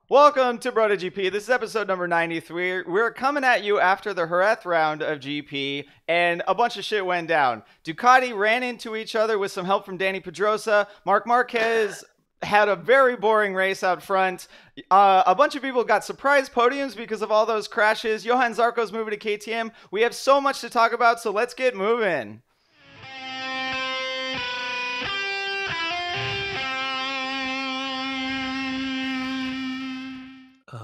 Welcome to BrotoGP. This is episode number 93. We're coming at you after the Jerez round of GP, and a bunch of shit went down. Ducati ran into each other with some help from Dani Pedrosa. Marquez had a very boring race out front. A bunch of people got surprise podiums because of all those crashes. Johann Zarco's moving to KTM. We have so much to talk about, so let's get moving.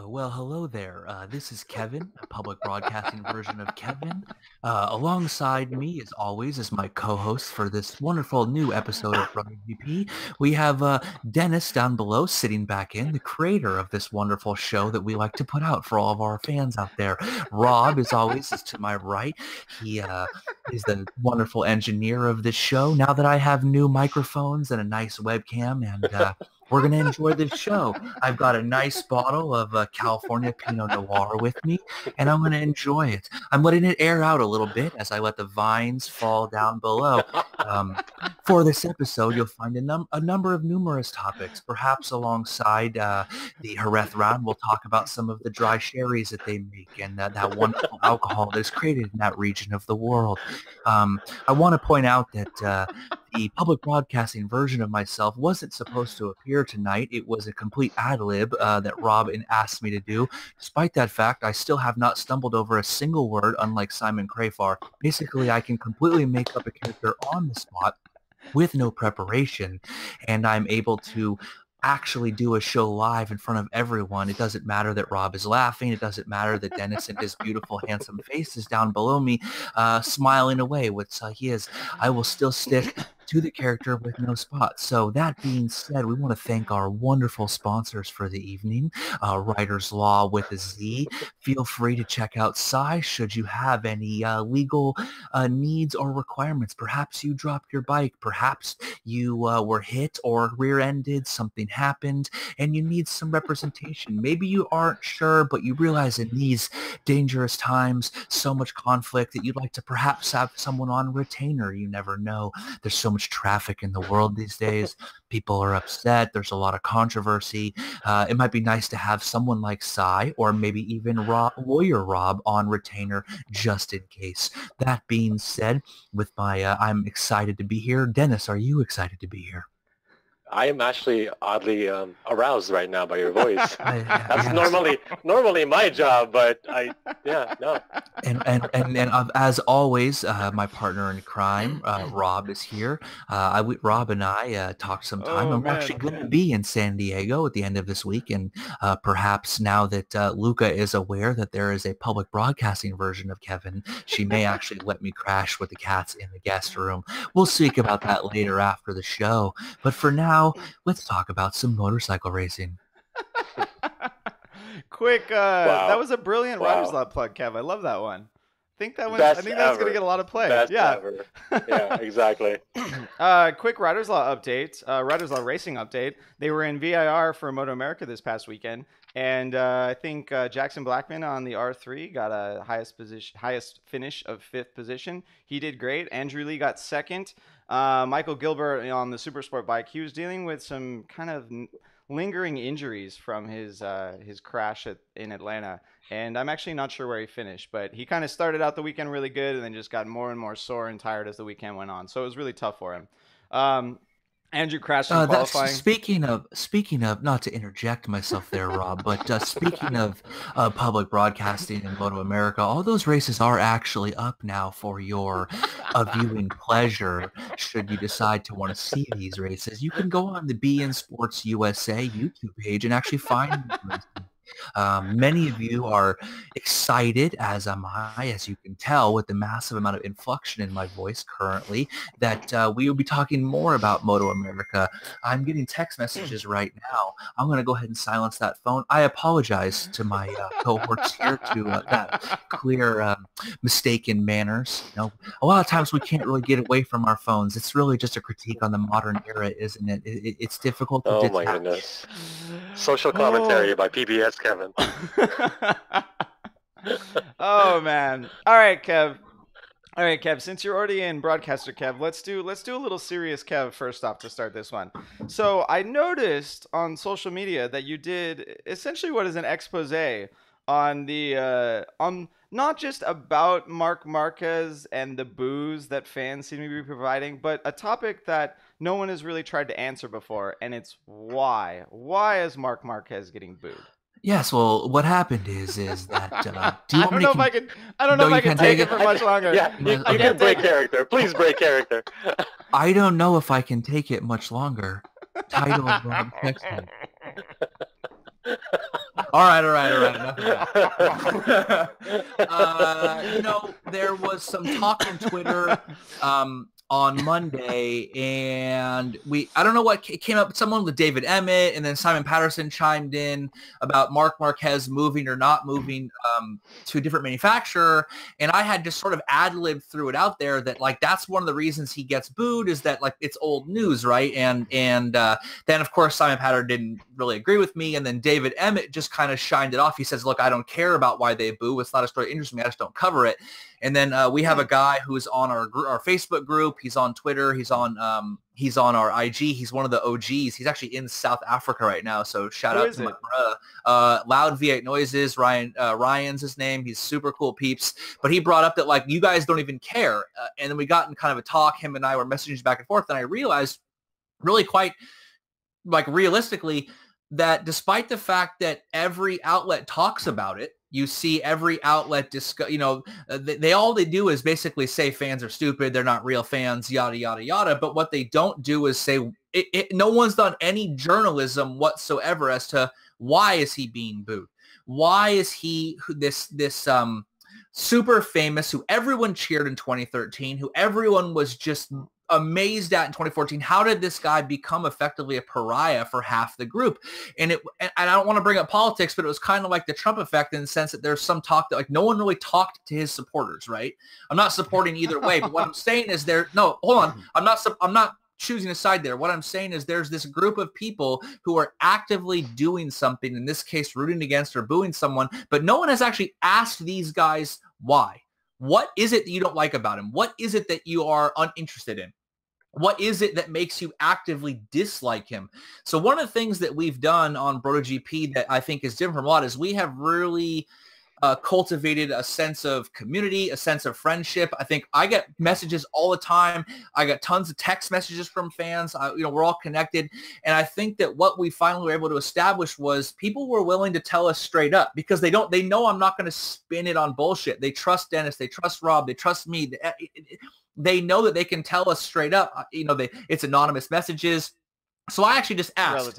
Well, hello there. This is Kevin, a public broadcasting version of Kevin. Alongside me, as always, is my co-host for this wonderful new episode of BrotoGP. We have Dennis down below sitting back in, the creator of this wonderful show that we like to put out for all of our fans out there. Rob, as always, is to my right. He is the wonderful engineer of this show. Now that I have new microphones and a nice webcam, and we're going to enjoy this show. I've got a nice bottle of California Pinot Noir with me, and I'm going to enjoy it. I'm letting it air out a little bit as I let the vines fall down below. For this episode, you'll find a number of numerous topics. Perhaps alongside the Jerez round, we'll talk about some of the dry sherries that they make and that wonderful alcohol that is created in that region of the world. I want to point out that the public broadcasting version of myself wasn't supposed to appear tonight. It was a complete ad-lib that Robin asked me to do. Despite that fact, I still have not stumbled over a single word, unlike Simon Crafar. Basically, I can completely make up a character on the spot with no preparation, and I'm able to actually do a show live in front of everyone. It doesn't matter that Rob is laughing. It doesn't matter that Dennis and his beautiful, handsome face is down below me, smiling away, which he is. I will still stick to the character with no spots. So that being said, we want to thank our wonderful sponsors for the evening, Writer's Law with a Z. Feel free to check out Psy should you have any legal needs or requirements. Perhaps you dropped your bike. Perhaps you were hit or rear-ended. Something happened and you need some representation. Maybe you aren't sure, but you realize in these dangerous times, so much conflict that you'd like to perhaps have someone on retainer. You never know. There's so much traffic in the world these days. People are upset. There's a lot of controversy. It might be nice to have someone like Cy or maybe even Lawyer Rob on retainer just in case. That being said, with my I'm excited to be here. Dennis, are you excited to be here? I am actually oddly aroused right now by your voice. That's Yes. normally my job, but no. And as always, my partner in crime, Rob, is here. Rob and I talked some time, Oh, and we're man. actually going to be in San Diego at the end of this week. And perhaps now that Luca is aware that there is a public broadcasting version of Kevin, she may actually let me crash with the cats in the guest room. We'll speak about that later after the show. But for now, let's talk about some motorcycle racing. Quick, Wow. that was a brilliant Riders Wow. Lot plug, Kev. I love that one. I Best think that's ever. gonna get a lot of play. Best Yeah. ever. Yeah, exactly. Quick Riders Law update. Riders Law racing update. They were in VIR for Moto America this past weekend, and I think Jackson Blackman on the R3 got a highest finish of 5th position. He did great. Andrew Lee got 2nd. Michael Gilbert on the Supersport bike. He was dealing with some kind of lingering injuries from his crash in Atlanta, and I'm actually not sure where he finished, but he kind of started out the weekend really good and then just got more and more sore and tired as the weekend went on. So it was really tough for him. Andrew crashed in qualifying. Speaking of, not to interject myself there, Rob, but speaking of public broadcasting in Moto America, all those races are actually up now for your viewing pleasure. Should you decide to want to see these races, you can go on the BN Sports USA YouTube page and actually find these races. Many of you are excited, as am I, as you can tell with the massive amount of inflection in my voice currently, that we will be talking more about Moto America. I'm getting text messages right now. I'm going to go ahead and silence that phone. I apologize to my cohorts here to that clear mistaken manners. You know, a lot of times we can't really get away from our phones. It's really just a critique on the modern era, isn't it? It's difficult to Oh detach. my goodness. Social commentary by PBS Kevin. Oh man! All right, Kev. All right, Kev, since you're already in broadcaster Kev, let's do a little serious Kev first off to start this one. So I noticed on social media that you did essentially what is an expose on the on not just about Marc Marquez and the booze that fans seem to be providing, but a topic that no one has really tried to answer before, and it's why. Why is Marc Marquez getting booed? Yes, well, what happened is that do you I want don't me know to if I can. I don't know if I can take it for much longer. Yeah, you Okay. can break character. Please break character. I don't know if I can take it much longer. Title of the text me. All right. Enough of that. There was some talk on Twitter on Monday, and I don't know what came up. Someone with David Emmett, and then Simon Patterson chimed in about Marc Marquez moving or not moving to a different manufacturer, and I had just sort of ad-libbed threw it out there that like that's one of the reasons he gets booed is that like it's old news, right? And then of course Simon Patterson didn't really agree with me, and then David Emmett just kind of shined it off. He says, "Look, I don't care about why they boo. It's not a story that interests me. I just don't cover it." And then we have a guy who's on our Facebook group. He's on Twitter. He's on our IG. He's one of the OGs. He's actually in South Africa right now. So shout out to my brother. Loud V8 Noises. Ryan's his name. He's super cool peeps. But he brought up that like you guys don't even care. And then we got in kind of a talk. Him and I were messaging back and forth. And I realized really quite like realistically that despite the fact that every outlet talks about it, you see every outlet discuss, all they do is basically say fans are stupid. They're not real fans, yada, yada, yada. But what they don't do is say no one's done any journalism whatsoever as to why is he being booed? Why is he this super famous, who everyone cheered in 2013, who everyone was just amazed at in 2014? How did this guy become effectively a pariah for half the group? And I don't want to bring up politics, but it was kind of like the Trump effect in the sense that there's some talk that like no one really talked to his supporters, right? I'm not supporting either way, but what I'm saying is I'm not choosing a side there. What I'm saying is there's this group of people who are actively doing something, in this case, rooting against or booing someone, but no one has actually asked these guys why. What is it that you don't like about him? What is it that you are uninterested in? What is it that makes you actively dislike him? So one of the things that we've done on BrotoGP that I think is different from a lot is we have really cultivated a sense of community, a sense of friendship. I think I get messages all the time. I got tons of text messages from fans. We're all connected. And I think that what we finally were able to establish was people were willing to tell us straight up because they know I'm not going to spin it on bullshit. They trust Dennis. They trust Rob. They trust me. They know that they can tell us straight up. It's anonymous messages. So I actually just asked.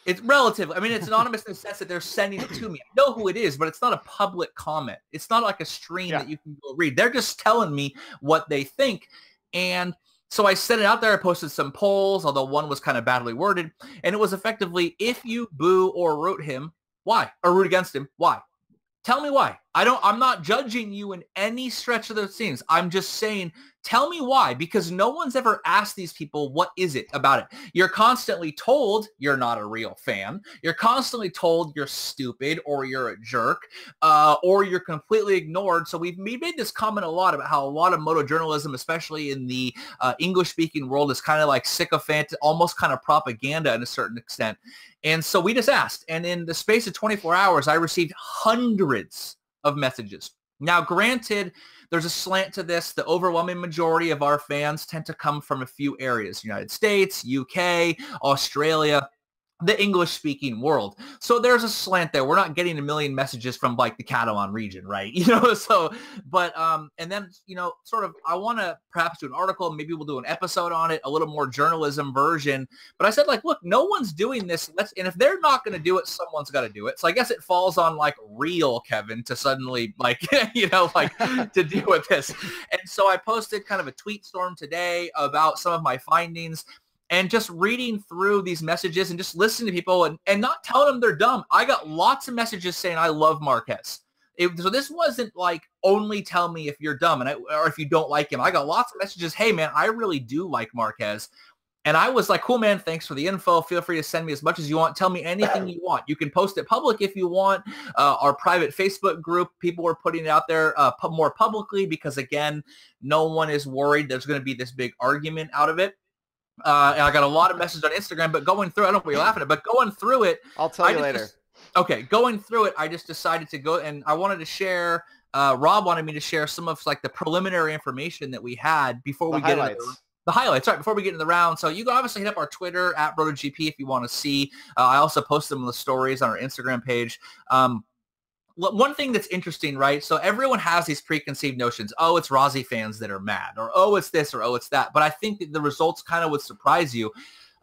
It's relatively. I mean, it's anonymous in the sense that they're sending it to me. I know who it is, but it's not a public comment. It's not like a stream that you can go read. They're just telling me what they think. And so I sent it out there. I posted some polls, although one was kind of badly worded. And it was effectively, if you boo or root him, why? Or root against him, why? Tell me why. I'm not judging you in any stretch of the scenes. I'm just saying, tell me why, because no one's ever asked these people, what is it about it? You're constantly told you're not a real fan. You're constantly told you're stupid or you're a jerk or you're completely ignored. So we made this comment a lot about how a lot of moto journalism, especially in the English-speaking world, is kind of like sycophant, almost kind of propaganda in a certain extent. And so we just asked. And in the space of 24 hours, I received hundreds of messages. Now, granted, there's a slant to this. The overwhelming majority of our fans tend to come from a few areas: United States, UK, Australia, the English-speaking world. So there's a slant there. We're not getting a million messages from like the Catalan region, right? And then, sort of, I want to perhaps do an article. Maybe we'll do an episode on it, a little more journalism version. But I said, like, look, no one's doing this. And if they're not going to do it, someone's got to do it. So I guess it falls on like real Kevin to suddenly to deal with this. And so I posted kind of a tweet storm today about some of my findings. And just reading through these messages and just listening to people and not telling them they're dumb. I got lots of messages saying, I love Marquez. So this wasn't like, only tell me if you're dumb or if you don't like him. I got lots of messages, hey, man, I really do like Marquez. And I was like, cool, man, thanks for the info. Feel free to send me as much as you want. Tell me anything you want. You can post it public if you want. Our private Facebook group, people were putting it out there more publicly because, again, no one is worried there's going to be this big argument out of it. And I got a lot of messages on Instagram, but going through, I don't know what you're laughing at, but going through it. I'll tell you later. Going through it, I just decided to go, and I wanted to share, Rob wanted me to share some of like the preliminary information that we had before we get into the highlights, right, before we get into the round. So you can obviously hit up our Twitter at BrotoGP if you want to see. I also post them in the stories on our Instagram page. One thing that's interesting, right? So everyone has these preconceived notions. Oh, it's Rossi fans that are mad, or oh, it's this, or oh, it's that. But I think that the results kind of would surprise you,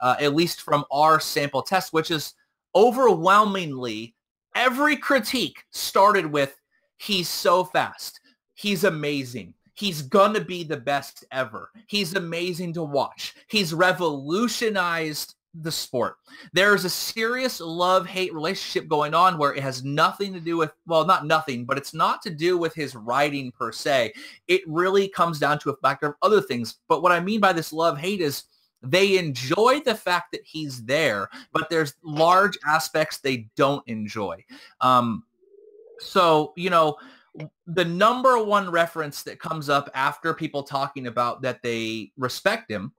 at least from our sample test, which is overwhelmingly every critique started with, he's so fast. He's amazing. He's going to be the best ever. He's amazing to watch. He's revolutionized the sport. There's a serious love-hate relationship going on where it has nothing to do with, well, not nothing, but it's not to do with his riding per se. It really comes down to a factor of other things. But what I mean by this love-hate is they enjoy the fact that he's there, but there's large aspects they don't enjoy. So, you know, the number one reference that comes up after people talking about that they respect him,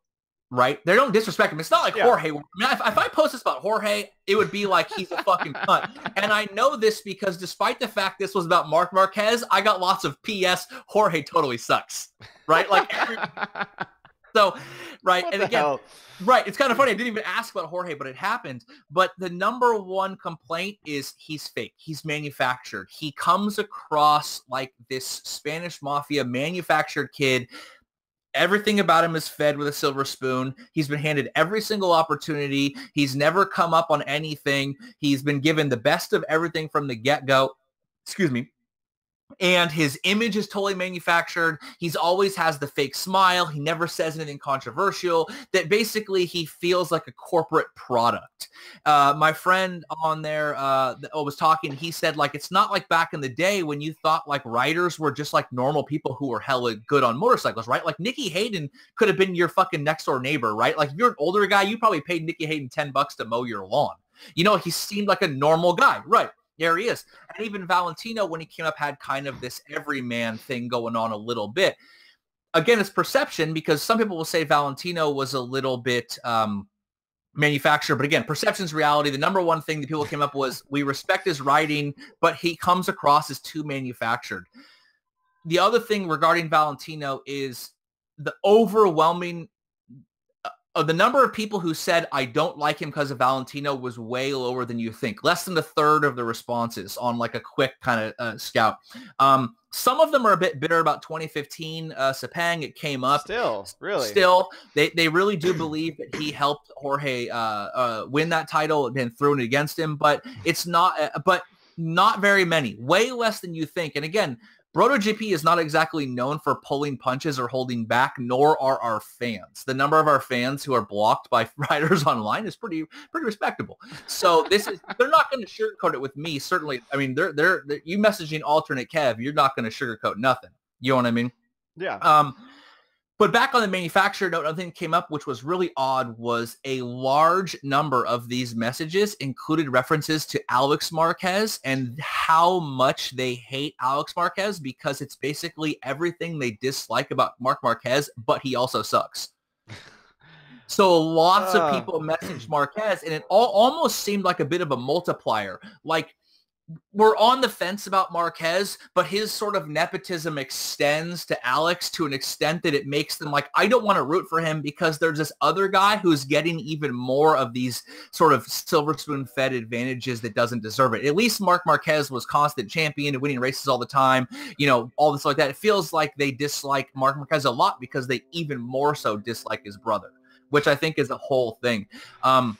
right? They don't disrespect him. It's not like Jorge. I mean, if I post this about Jorge, it would be like he's a fucking cunt. And I know this because despite the fact this was about Marc Marquez, I got lots of PS, Jorge totally sucks, right? Like, so, right. What and the again, hell? Right. It's kind of funny. I didn't even ask about Jorge, but it happened. But the number one complaint is he's fake. He's manufactured. He comes across like this Spanish mafia manufactured kid. Everything about him is fed with a silver spoon. He's been handed every single opportunity. He's never come up on anything. He's been given the best of everything from the get-go. Excuse me. And his image is totally manufactured. He's always has the fake smile. He never says anything controversial. That basically he feels like a corporate product. My friend on there was talking. He said, like, it's not like back in the day when you thought like riders were just like normal people who were hella good on motorcycles, right? Like Nicky Hayden could have been your fucking next door neighbor, right? Like if you're an older guy, you probably paid Nicky Hayden $10 to mow your lawn. You know, he seemed like a normal guy, right? There he is. And even Valentino, when he came up, had kind of this everyman thing going on a little bit. Again, it's perception because some people will say Valentino was a little bit manufactured. But again, perception's reality. The number one thing that people came up was we respect his riding, but he comes across as too manufactured. The other thing regarding Valentino is the overwhelming the number of people who said, I don't like him because of Valentino was way lower than you think. Less than a third of the responses on like a quick kind of scout. Some of them are a bit bitter about 2015 Sepang. It came up. Still, they really do believe that he helped Jorge win that title and threw it against him. But it's not, but not very many. Way less than you think. And again, BrotoGP is not exactly known for pulling punches or holding back, nor are our fans. The number of our fans who are blocked by riders online is pretty respectable. So this is, they're not going to sugarcoat it with me. Certainly, I mean, they're you messaging alternate Kev, you're not going to sugarcoat nothing. You know what I mean? Yeah. But back on the manufacturer note, another thing that came up, which was really odd, was a large number of these messages included references to Alex Marquez and how much they hate Alex Marquez because it's basically everything they dislike about Marc Marquez, but he also sucks. So lots of people messaged Marquez, and it almost seemed like a bit of a multiplier. Like, we're on the fence about Marquez, but his sort of nepotism extends to Alex to an extent that it makes them like, I don't want to root for him because there's this other guy who's getting even more of these sort of silver spoon fed advantages that doesn't deserve it. At least Marc Marquez was constant champion and winning races all the time, you know, all this like that. It feels like they dislike Marc Marquez a lot because they even more so dislike his brother, which I think is a whole thing. All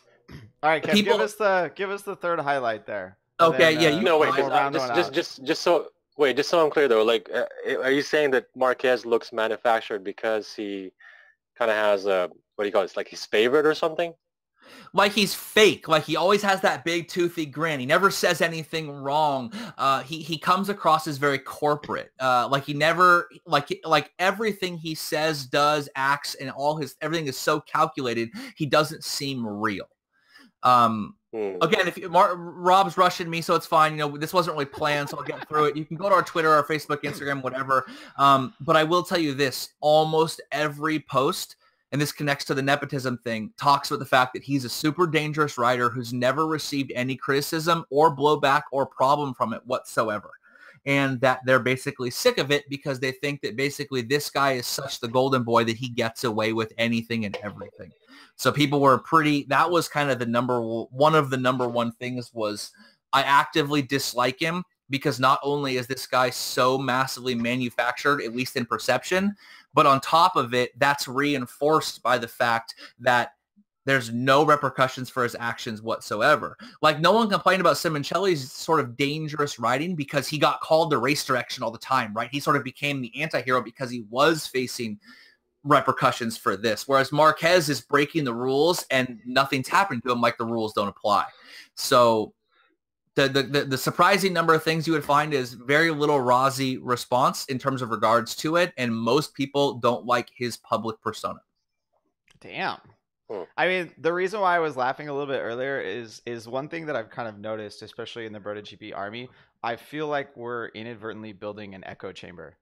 right, Kev, give us the third highlight there. Okay, then, you know, wait, just so I'm clear though, like, are you saying that Marquez looks manufactured because he kind of has a, what do you call it? It's like he's favored or something? like he's fake. Like he always has that big toothy grin. He never says anything wrong. He comes across as very corporate. Like he never like everything he says, does, acts, and everything is so calculated. He doesn't seem real. Again, if Rob's rushing me, so it's fine. This wasn't really planned, so I'll get through it. You can go to our Twitter, our Facebook, Instagram, whatever. But I will tell you this: almost every post, and this connects to the nepotism thing, talks about the fact that he's a super dangerous rider who's never received any criticism or blowback or problem from it whatsoever. And that they're basically sick of it because they think that basically this guy is such the golden boy that he gets away with anything and everything. So people were that was kind of one of the number one things was I actively dislike him because not only is this guy so massively manufactured, at least in perception, but on top of it, that's reinforced by the fact that there's no repercussions for his actions whatsoever. Like no one complained about Simoncelli's sort of dangerous riding because he got called to race direction all the time, right? He sort of became the anti-hero because he was facing repercussions for this. Whereas Marquez is breaking the rules and nothing's happened to him, like the rules don't apply. So the surprising number of things you would find is very little Rossi response in terms of regards to it. And most people don't like his public persona. Damn. I mean, the reason why I was laughing a little bit earlier is one thing that I've kind of noticed, especially in the BrotoGP army. I feel like we're inadvertently building an echo chamber.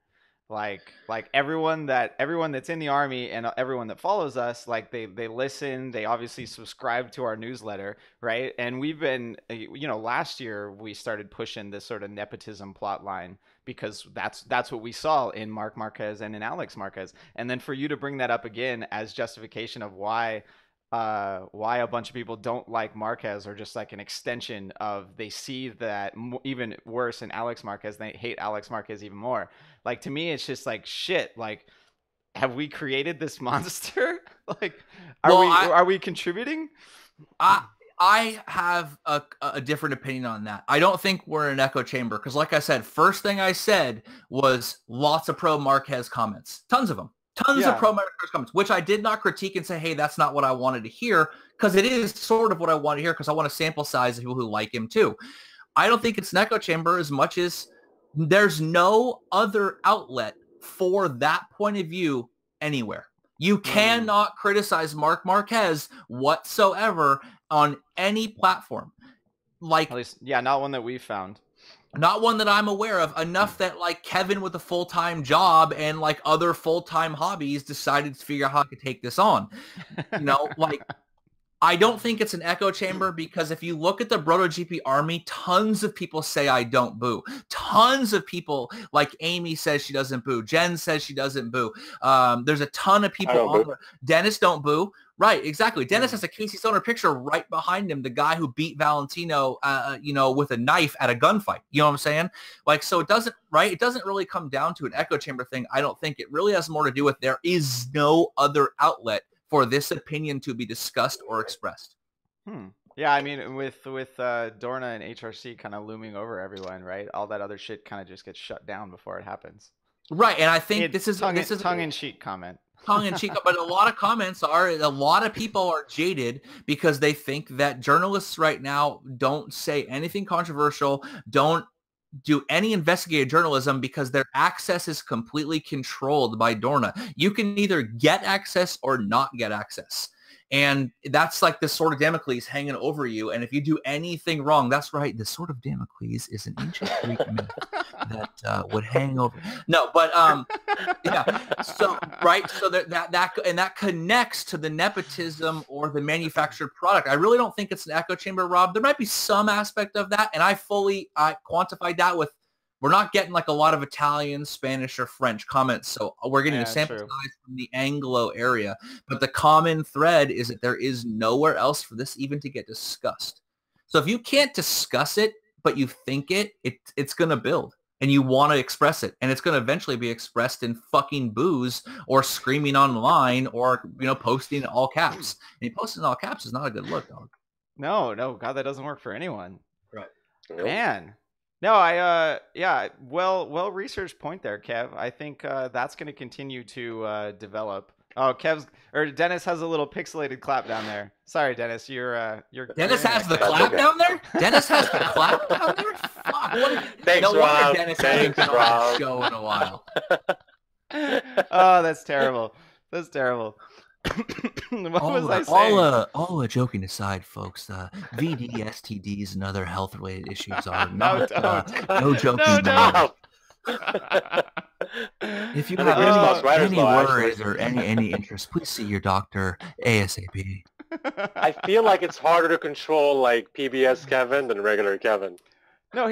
Like everyone that's in the army and everyone that follows us, like they listen, they obviously subscribe to our newsletter, right? And we've been, last year we started pushing this sort of nepotism plot line because that's what we saw in Marc Marquez and in Alex Marquez. And then for you to bring that up again as justification of why a bunch of people don't like Marquez, or just like an extension of they see that even worse in Alex Marquez, they hate Alex Marquez even more. Like to me, it's just like shit. Like, have we created this monster? Like, are we contributing? I have a different opinion on that. I don't think we're in an echo chamber because, like I said, first thing I said was lots of pro Marquez comments, tons of them. Tons of pro Marquez comments, which I did not critique and say, hey, that's not what I wanted to hear, because it is sort of what I want to hear because I want a sample size of people who like him too. I don't think it's an echo chamber as much as there's no other outlet for that point of view anywhere. You cannot criticize Marc Marquez whatsoever on any platform. Like, at least, not one that we've found. Not one that I'm aware of, enough that like Kevin with a full-time job and like other full-time hobbies decided to figure out how to take this on. Like I don't think it's an echo chamber because if you look at the BrotoGP army, tons of people say I don't boo. Tons of people, like Amy says she doesn't boo. Jen says she doesn't boo. There's a ton of people on there. Dennis don't boo. Right, exactly. Dennis has a Casey Stoner picture right behind him, the guy who beat Valentino, with a knife at a gunfight. You know what I'm saying? Like, so it doesn't really come down to an echo chamber thing. I don't think it really has more to do with there is no other outlet for this opinion to be discussed or expressed. Yeah, I mean, with Dorna and HRC kind of looming over everyone, right? All that other shit kind of just gets shut down before it happens. Right, and I think this is tongue-in-cheek comment. Tongue-in-cheek, but a lot of people are jaded because they think that journalists right now don't say anything controversial, don't do any investigative journalism because their access is completely controlled by Dorna. You can either get access or not get access. And that's like the sword of Damocles hanging over you. And if you do anything wrong, that's right. The sword of Damocles is an ancient Greek myth that would hang over. No, but yeah. So right. So that connects to the nepotism or the manufactured product. I really don't think it's an echo chamber, Rob. There might be some aspect of that, and I quantified that with. We're not getting like a lot of Italian, Spanish, or French comments, so we're getting a sample size from the Anglo area. But the common thread is that there is nowhere else for this even to get discussed. So if you can't discuss it, but you think it's going to build, and you want to express it, and it's going to eventually be expressed in fucking boos or screaming online or posting in all caps. And posting in all caps is not a good look, dog. No, God, that doesn't work for anyone. Right, man. No, well researched point there, Kev. I think that's going to continue to develop Oh, Dennis has a little pixelated clap down there. Sorry, Dennis, you're Dennis has the clap down there. Dennis has the clap down there. Fuck. Thanks, no Rob. wonder Dennis hasn't been on the show in a while. Oh, that's terrible. That's terrible. What was I saying? All joking aside, folks, VD, STDs, and other health-related issues are not no joking. No. If you have any worries or any interest, please see your doctor ASAP. I feel like it's harder to control like PBS Kevin than regular Kevin. No,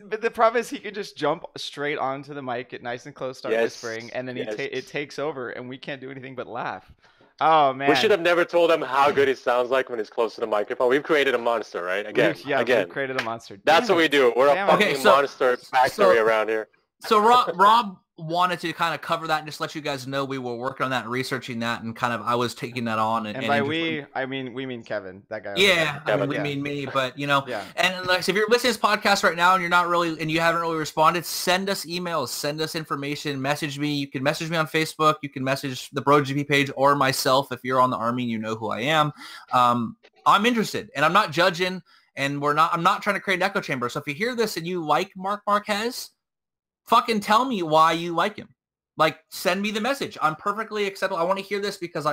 but the problem is he can just jump straight onto the mic, get nice and close, start whispering, and then it takes over, and we can't do anything but laugh. Oh, man. We should have never told him how good he sounds like when he's close to the microphone. We've created a monster, right? We've created a monster. That's what we do. We're a fucking monster factory around here. So Rob wanted to kind of cover that and just let you guys know we were working on that and researching that, and kind of I was taking that on. And by we mean Kevin, that guy. Yeah, we mean me, but you know, and like if you're listening to this podcast right now and you're not really and you haven't really responded, send us emails, send us information, message me. You can message me on Facebook, you can message the BrotoGP page or myself if you're on the Army and you know who I am. I'm interested, and I'm not judging, and I'm not trying to create an echo chamber. So if you hear this and you like Marquez, fucking tell me why you like him. Like, send me the message. I'm perfectly acceptable. I want to hear this because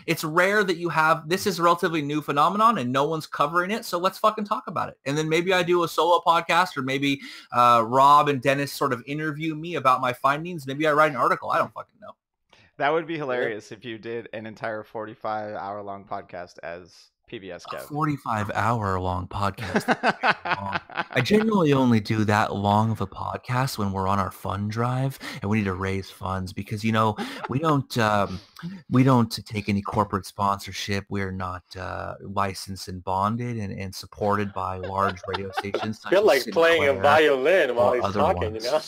it's rare that you have, this is a relatively new phenomenon and no one's covering it. So let's fucking talk about it. And then maybe I do a solo podcast, or maybe Rob and Dennis sort of interview me about my findings. Maybe I write an article. I don't fucking know. That would be hilarious if you did an entire 45-hour-long podcast as PBS Kev. 45-hour-long podcast. I generally only do that long of a podcast when we're on our fund drive and we need to raise funds because, you know, we don't take any corporate sponsorship. We're not licensed and bonded and supported by large radio stations. I feel like playing a violin while he's talking, you know?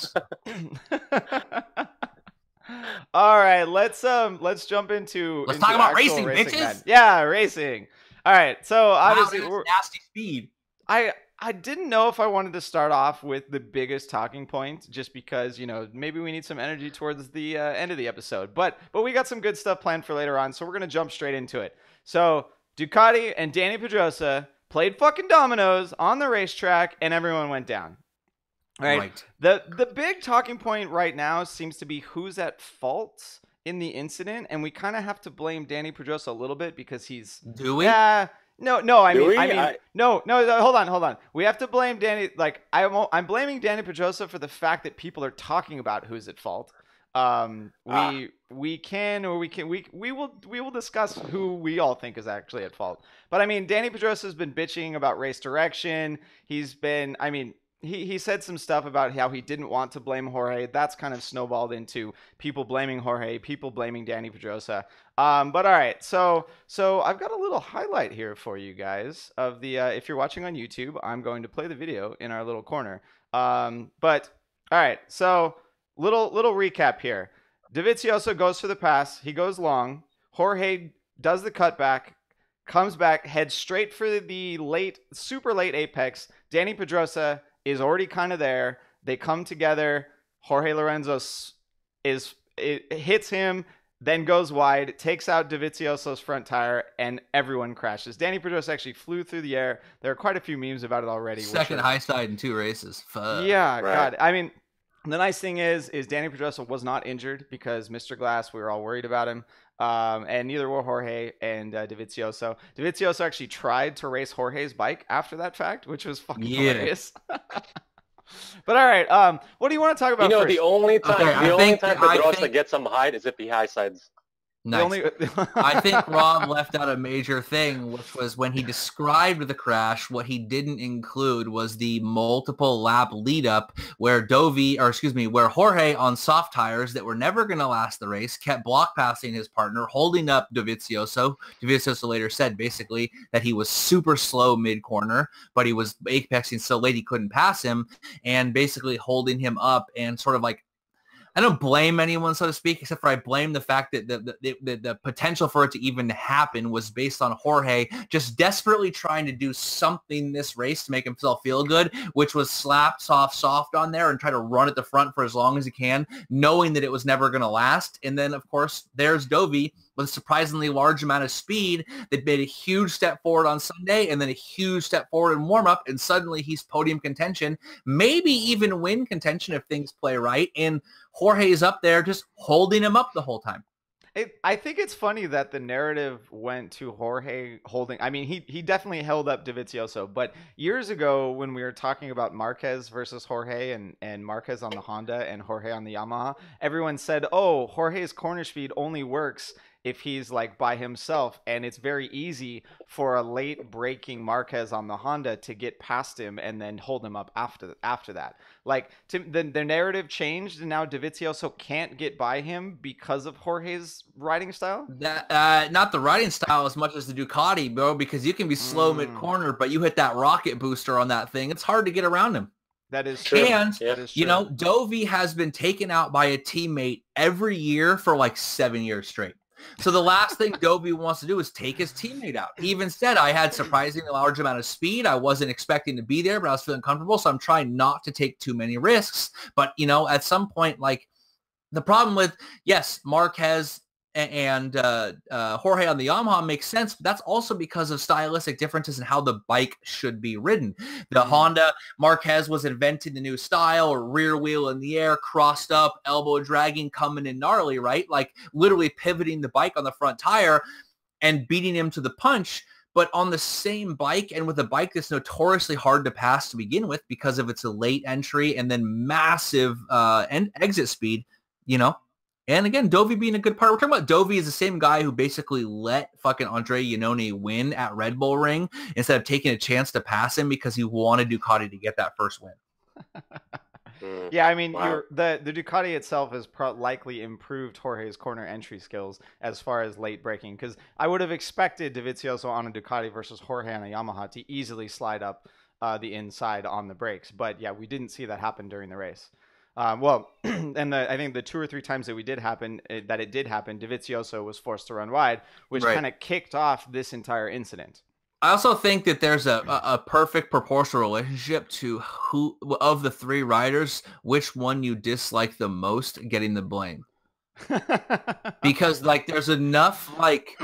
All right, let's jump into talk about racing, bitches. Yeah, racing. All right, so obviously nasty speed. I didn't know if I wanted to start off with the biggest talking point, just because, you know, maybe we need some energy towards the end of the episode. But we got some good stuff planned for later on, so we're gonna jump straight into it. So Ducati and Dani Pedrosa played fucking dominoes on the racetrack, and everyone went down. Right. The big talking point right now seems to be who's at fault in the incident, and we kind of have to blame Dani Pedrosa a little bit because he's. Do we? Yeah. No. No. Hold on. We have to blame Dani. Like I'm blaming Dani Pedrosa for the fact that people are talking about who's at fault. We will discuss who we all think is actually at fault. But I mean, Dani Pedrosa has been bitching about race direction. He said some stuff about how he didn't want to blame Jorge. That's kind of snowballed into people blaming Jorge, people blaming Dani Pedrosa. But all right, so I've got a little highlight here for you guys of the. If you're watching on YouTube, I'm going to play the video in our little corner. But all right, so little recap here. Dovizioso goes for the pass. He goes long. Jorge does the cutback, comes back, heads straight for the super late apex. Dani Pedrosa is already kind of there. They come together. Jorge Lorenzo hits him, then goes wide, takes out Dovizioso's front tire, and everyone crashes. Dani Pedrosa actually flew through the air. There are quite a few memes about it already. Second high side in 2 races. Fuck. Yeah, right. God. I mean, the nice thing is Dani Pedrosa was not injured because Mr. Glass, we were all worried about him. And neither were Jorge and Dovizioso. Dovizioso actually tried to race Jorge's bike after that fact, which was fucking hilarious. But all right, what do you want to talk about? You know, first? the only time Pedrosa gets some height is if the high sides. Nice. I think Rob left out a major thing, which was when he described the crash, what he didn't include was the multiple lap lead up where where Jorge on soft tires that were never going to last the race kept block passing his partner, holding up Dovizioso. Dovizioso later said basically that he was super slow mid-corner, but he was apexing so late he couldn't pass him, and basically holding him up and sort of like, I don't blame anyone, so to speak, except for I blame the fact that the potential for it to even happen was based on Jorge just desperately trying to do something this race to make himself feel good, which was slap soft on there and try to run at the front for as long as he can, knowing that it was never going to last. And then, of course, there's Dovi with a surprisingly large amount of speed that made a huge step forward on Sunday and then a huge step forward in warm-up, and suddenly he's podium contention, maybe even win contention if things play right. And Jorge is up there just holding him up the whole time. I think it's funny that the narrative went to Jorge holding. I mean, he definitely held up Dovizioso, but years ago when we were talking about Marquez versus Jorge and Marquez on the Honda and Jorge on the Yamaha, everyone said, oh, Jorge's corner speed only works if he's like by himself, and it's very easy for a late braking Marquez on the Honda to get past him and then hold him up after that. Like the narrative changed, and now Dovizioso can't get by him because of Jorge's riding style. That not the riding style as much as the Ducati, bro, because you can be slow mid corner, but you hit that rocket booster on that thing, it's hard to get around him. That is true. And, that is true. You know, Dovi has been taken out by a teammate every year for like 7 years straight. So the last thing Dovi wants to do is take his teammate out. He even said, I had surprisingly large amount of speed. I wasn't expecting to be there, but I was feeling comfortable. So I'm trying not to take too many risks. But, you know, at some point, like the problem with, yes, Marquez and Jorge on the Yamaha makes sense, but that's also because of stylistic differences in how the bike should be ridden. The Honda, Marquez was inventing the new style, rear wheel in the air, crossed up, elbow dragging, coming in gnarly, right? Like literally pivoting the bike on the front tire and beating him to the punch. But on the same bike and with a bike that's notoriously hard to pass to begin with because of its late entry and then massive exit speed, you know. And again, Dovi being a good part. We're talking about Dovi is the same guy who basically let fucking Andre Iannone win at Red Bull Ring instead of taking a chance to pass him because he wanted Ducati to get that first win. Yeah, I mean, the Ducati itself has likely improved Jorge's corner entry skills as far as late braking, because I would have expected Dovizioso on a Ducati versus Jorge on a Yamaha to easily slide up the inside on the brakes. But yeah, we didn't see that happen during the race. And I think the 2 or 3 times that it did happen, Dovizioso was forced to run wide, which kind of kicked off this entire incident. I also think that there's a perfect proportional relationship to who of the 3 riders, which one you dislike the most getting the blame. Because like there's enough like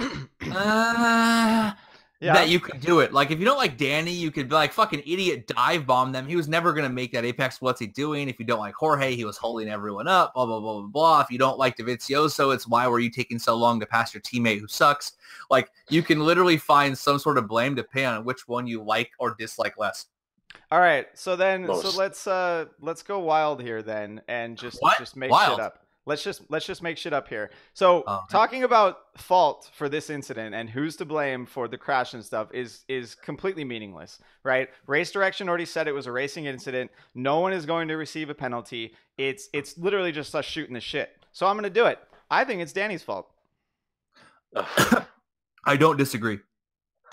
that you could do it. Like if you don't like Dani, you could be like fucking idiot dive bomb them. He was never gonna make that apex. What's he doing? If you don't like Jorge, he was holding everyone up. Blah blah blah blah blah. If you don't like Dovizioso, it's why were you taking so long to pass your teammate who sucks? Like you can literally find some sort of blame depending on which one you like or dislike less. All right, so let's go wild here then and just make shit up. Let's just make shit up here. So talking about fault for this incident and who's to blame for the crash and stuff is completely meaningless, right? Race direction already said it was a racing incident. No one is going to receive a penalty. It's literally just us shooting the shit. So I'm going to do it. I think it's Dani's fault. I don't disagree.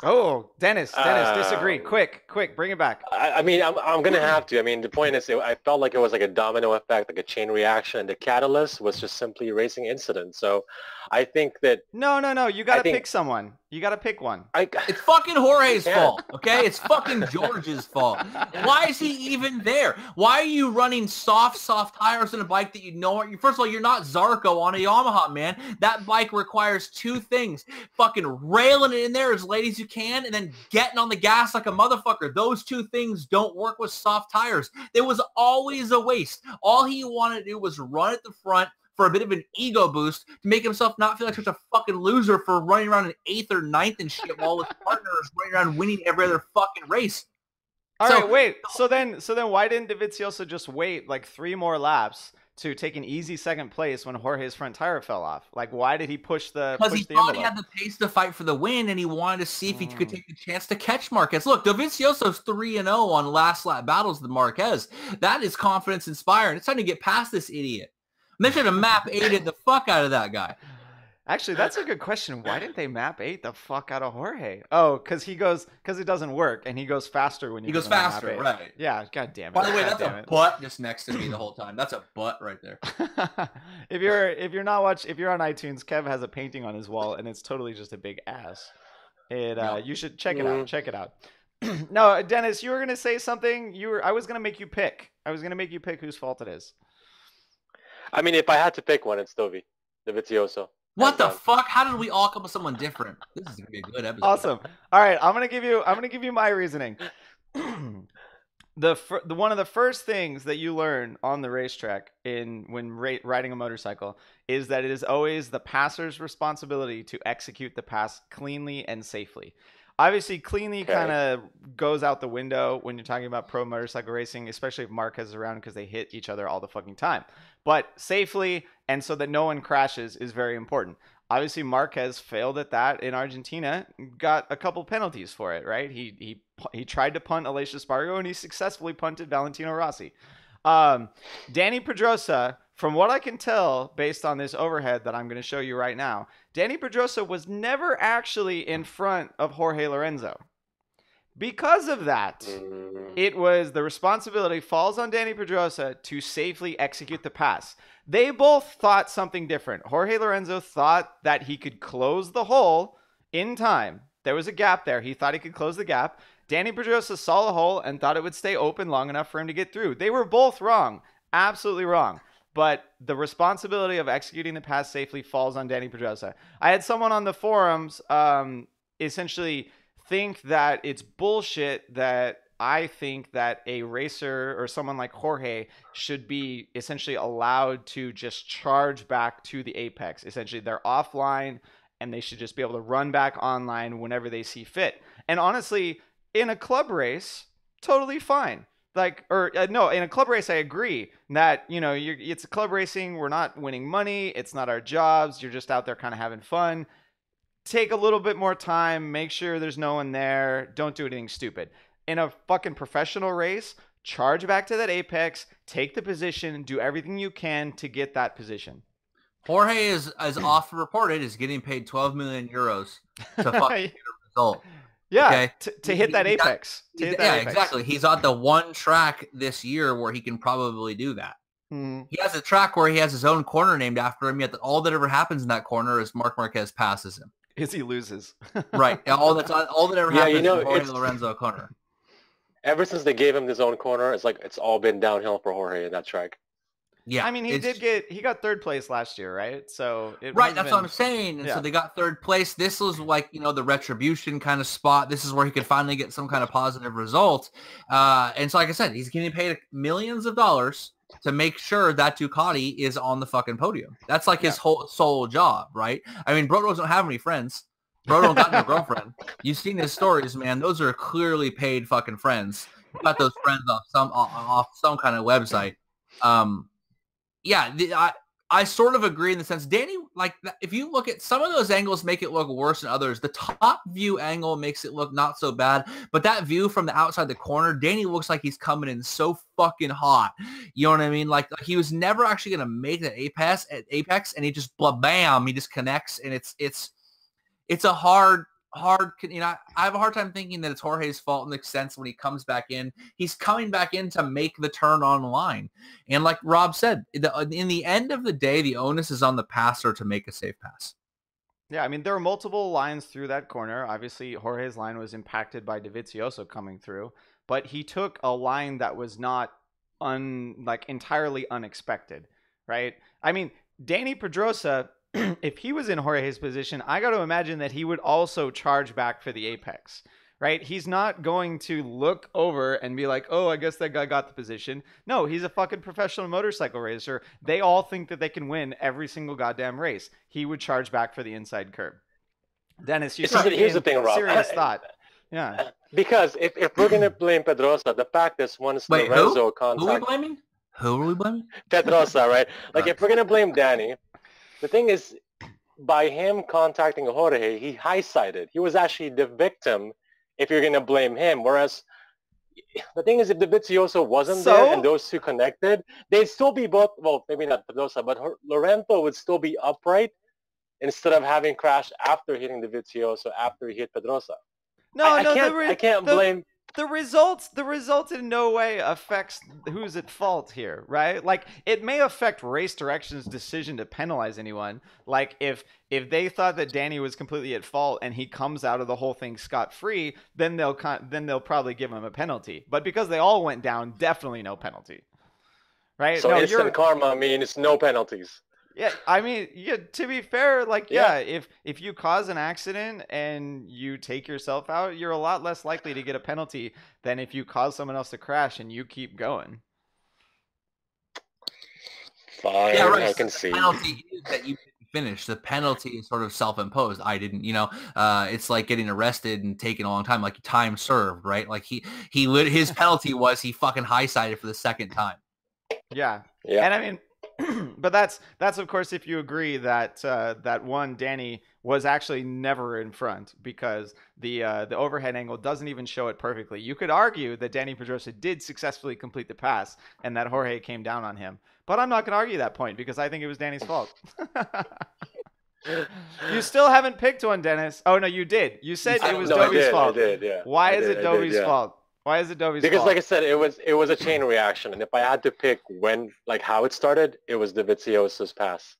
Oh, Dennis, disagree. Quick, bring it back. I mean, I'm going to have to. I mean, the point is, I felt like it was like a domino effect, like a chain reaction. And the catalyst was just simply a racing incident. So I think that... No. You got to pick someone. You got to pick one. It's fucking Jorge's fault, okay? It's fucking George's fault. Why is he even there? Why are you running soft tires on a bike that you know... First of all, you're not Zarco on a Yamaha, man. That bike requires 2 things. Fucking railing it in there as late as you can and then getting on the gas like a motherfucker. Those 2 things don't work with soft tires. There was always a waste. All he wanted to do was run at the front for a bit of an ego boost to make himself not feel like such a fucking loser for running around in 8th or 9th and shit while his partner is running around winning every other fucking race. All right, wait. So then why didn't Dovizioso just wait like 3 more laps to take an easy second place when Jorge's front tire fell off? Like, why did he push the Because he thought he had the pace to fight for the win, and he wanted to see if he could take the chance to catch Marquez. Look, Dovizioso's 3-0 on last lap battles with Marquez. That is confidence inspiring. It's time to get past this idiot. And they should have map aided the fuck out of that guy. Actually, that's a good question. Why didn't they map 8 the fuck out of Jorge? Oh, because it doesn't work, and he goes faster when you He goes faster, right? Yeah, god damn it. By the way, God that's a butt just next to me the whole time. That's a butt right there. if you're on iTunes, Kev has a painting on his wall, and it's totally just a big ass. You should check it out. Check it out. No, Dennis, you were gonna say something. I was gonna make you pick. Whose fault it is. I mean, if I had to pick one, it's Dovi, Dovizioso. What the fuck? How did we all come with someone different? This is gonna be a good episode. Awesome. All right, I'm gonna give you my reasoning. One of the first things that you learn on the racetrack when riding a motorcycle is that it is always the passer's responsibility to execute the pass cleanly and safely. Obviously, cleanly kind of goes out the window when you're talking about pro motorcycle racing, especially if Marquez is around because they hit each other all the fucking time. But safely and so that no one crashes is very important. Obviously, Marquez failed at that in Argentina, got a couple penalties for it, right? He tried to punt Aleix Espargaro, and he successfully punted Valentino Rossi. Dani Pedrosa, from what I can tell based on this overhead that I'm going to show you right now, Dani Pedrosa was never actually in front of Jorge Lorenzo. Because of that, the responsibility falls on Dani Pedrosa to safely execute the pass. They both thought something different. Jorge Lorenzo thought that he could close the hole in time. There was a gap there. He thought he could close the gap. Dani Pedrosa saw the hole and thought it would stay open long enough for him to get through. They were both wrong. Absolutely wrong. But the responsibility of executing the pass safely falls on Dani Pedrosa. I had someone on the forums essentially think that it's bullshit that I think that a racer or someone like Jorge should be essentially allowed to just charge back to the apex. Essentially, they're offline and they should just be able to run back online whenever they see fit. And honestly, in a club race, totally fine. In a club race, I agree that, it's a club racing. We're not winning money. It's not our jobs. You're just out there kind of having fun. Take a little bit more time. Make sure there's no one there. Don't do anything stupid. In a fucking professional race, charge back to that apex, take the position, do everything you can to get that position. Jorge is, as often reported, is getting paid 12 million euros to fucking get a result. Yeah, okay? to hit that apex. Exactly. He's on the one track this year where he can probably do that. He has a track where he has his own corner named after him, yet all that ever happens in that corner is Marc Marquez passes him. Is he loses. Right. All that ever happens is Jorge Lorenzo corner. Ever since they gave him his own corner, it's all been downhill for Jorge in that track. Yeah, I mean, he got third place last year, right? So that's what I'm saying. And so they got third place. This was like, the retribution kind of spot. This is where he could finally get some kind of positive result. And so, like I said, he's getting paid millions of dollars to make sure that Ducati is on the fucking podium. That's like his whole sole job, right? I mean, Broto doesn't have any friends. Broto don't got no girlfriend. You've seen his stories, man. Those are clearly paid fucking friends. He got those friends off some kind of website. I sort of agree in the sense, Dani, like, if you look at some of those angles make it look worse than others. The top view angle makes it look not so bad, but that view from the outside the corner, Dani looks like he's coming in so fucking hot. You know what I mean? Like he was never actually going to make that apex, and he just bam, he just connects, and it's a hard, I have a hard time thinking that it's Jorge's fault in the sense when he comes back in. He's coming back in to make the turn on the line. And like Rob said, in the end of the day, the onus is on the passer to make a safe pass. Yeah, I mean, there were multiple lines through that corner. Obviously, Jorge's line was impacted by Dovizioso coming through, but he took a line that was not entirely unexpected, right? I mean, Dani Pedrosa, if he was in Jorge's position, I got to imagine that he would also charge back for the apex, right? He's not going to look over and be like, oh, I guess that guy got the position. No, he's a fucking professional motorcycle racer. They all think that they can win every single goddamn race. He would charge back for the inside curb. Dennis, here's the thing, Rob. Serious thought. Yeah. Because if we're going to blame Pedrosa, the fact is once Lorenzo contact... Who are we blaming? Who are we blaming? Pedrosa, right? Like, if we're going to blame Dani... The thing is, by him contacting Jorge, he high-sided. He was actually the victim if you're going to blame him. Whereas, the thing is, if Dovizioso wasn't there and those two connected, they'd still be both, well, maybe not Pedrosa, but Lorenzo would still be upright instead of having crashed after hitting the Vizioso after he hit Pedrosa. No, I can't blame. The results in no way affects who's at fault here, right? Like, it may affect Race Direction's decision to penalize anyone. Like, if they thought that Dani was completely at fault and he comes out of the whole thing scot-free, then they'll probably give him a penalty. But because they all went down, definitely no penalty, right? So instant karma means no penalties. Yeah, I mean, to be fair, like, if you cause an accident and you take yourself out, you're a lot less likely to get a penalty than if you cause someone else to crash and you keep going. Fine, yeah, right. I can see. The penalty is that you didn't finish. The penalty is sort of self-imposed. I didn't, it's like getting arrested and taking a long time, like time served, right? Like his penalty was he fucking high-sided for the second time. Yeah. And I mean, but that's of course if you agree that Dani was actually never in front, because the overhead angle doesn't even show it perfectly. You could argue that Dani Pedrosa did successfully complete the pass and that Jorge came down on him, but I'm not going to argue that point because I think it was Dani's fault. You still haven't picked one, Dennis. Oh no, you did. You said it was Dovi's fault. I did, yeah. Why is it Dovi's fault? Why is it Dovi's fault? Because, like I said, it was a chain reaction, and if I had to pick how it started, it was the Vizioso's pass.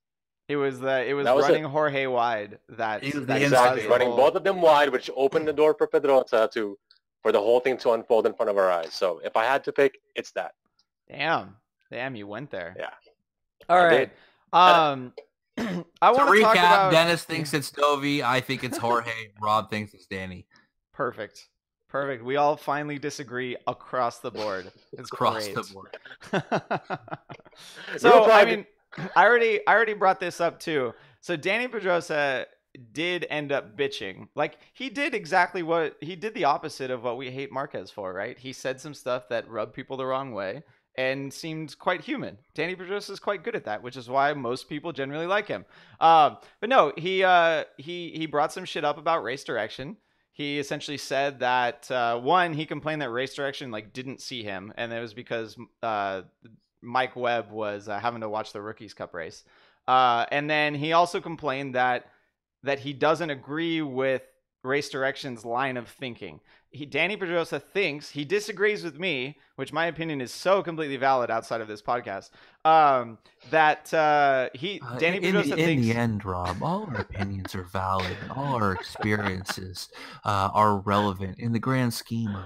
It was running Jorge wide that exactly running both of them wide, which opened the door for Pedrosa for the whole thing to unfold in front of our eyes. So if I had to pick, it's that. Damn, you went there. Yeah. All right. I want to recap. talk about... Dennis thinks it's Dovi. I think it's Jorge. Rob thinks it's Dani. Perfect. We all finally disagree across the board. It's across great. the board. So I mean, I already brought this up too. So Dani Pedrosa did end up bitching. Like, he did the opposite of what we hate Marquez for, right? He said some stuff that rubbed people the wrong way and seemed quite human. Dani Pedrosa is quite good at that, which is why most people generally like him. But no, he brought some shit up about Race Direction. He essentially said that he complained that Race Direction didn't see him, and it was because Mike Webb was having to watch the Rookies Cup race. And then he also complained that he doesn't agree with Race Direction's line of thinking. Dani Pedrosa thinks, he disagrees with me, which my opinion is so completely valid outside of this podcast, Dani Pedrosa thinks... In the end, Rob, all our opinions are valid, and all our experiences are relevant in the grand scheme of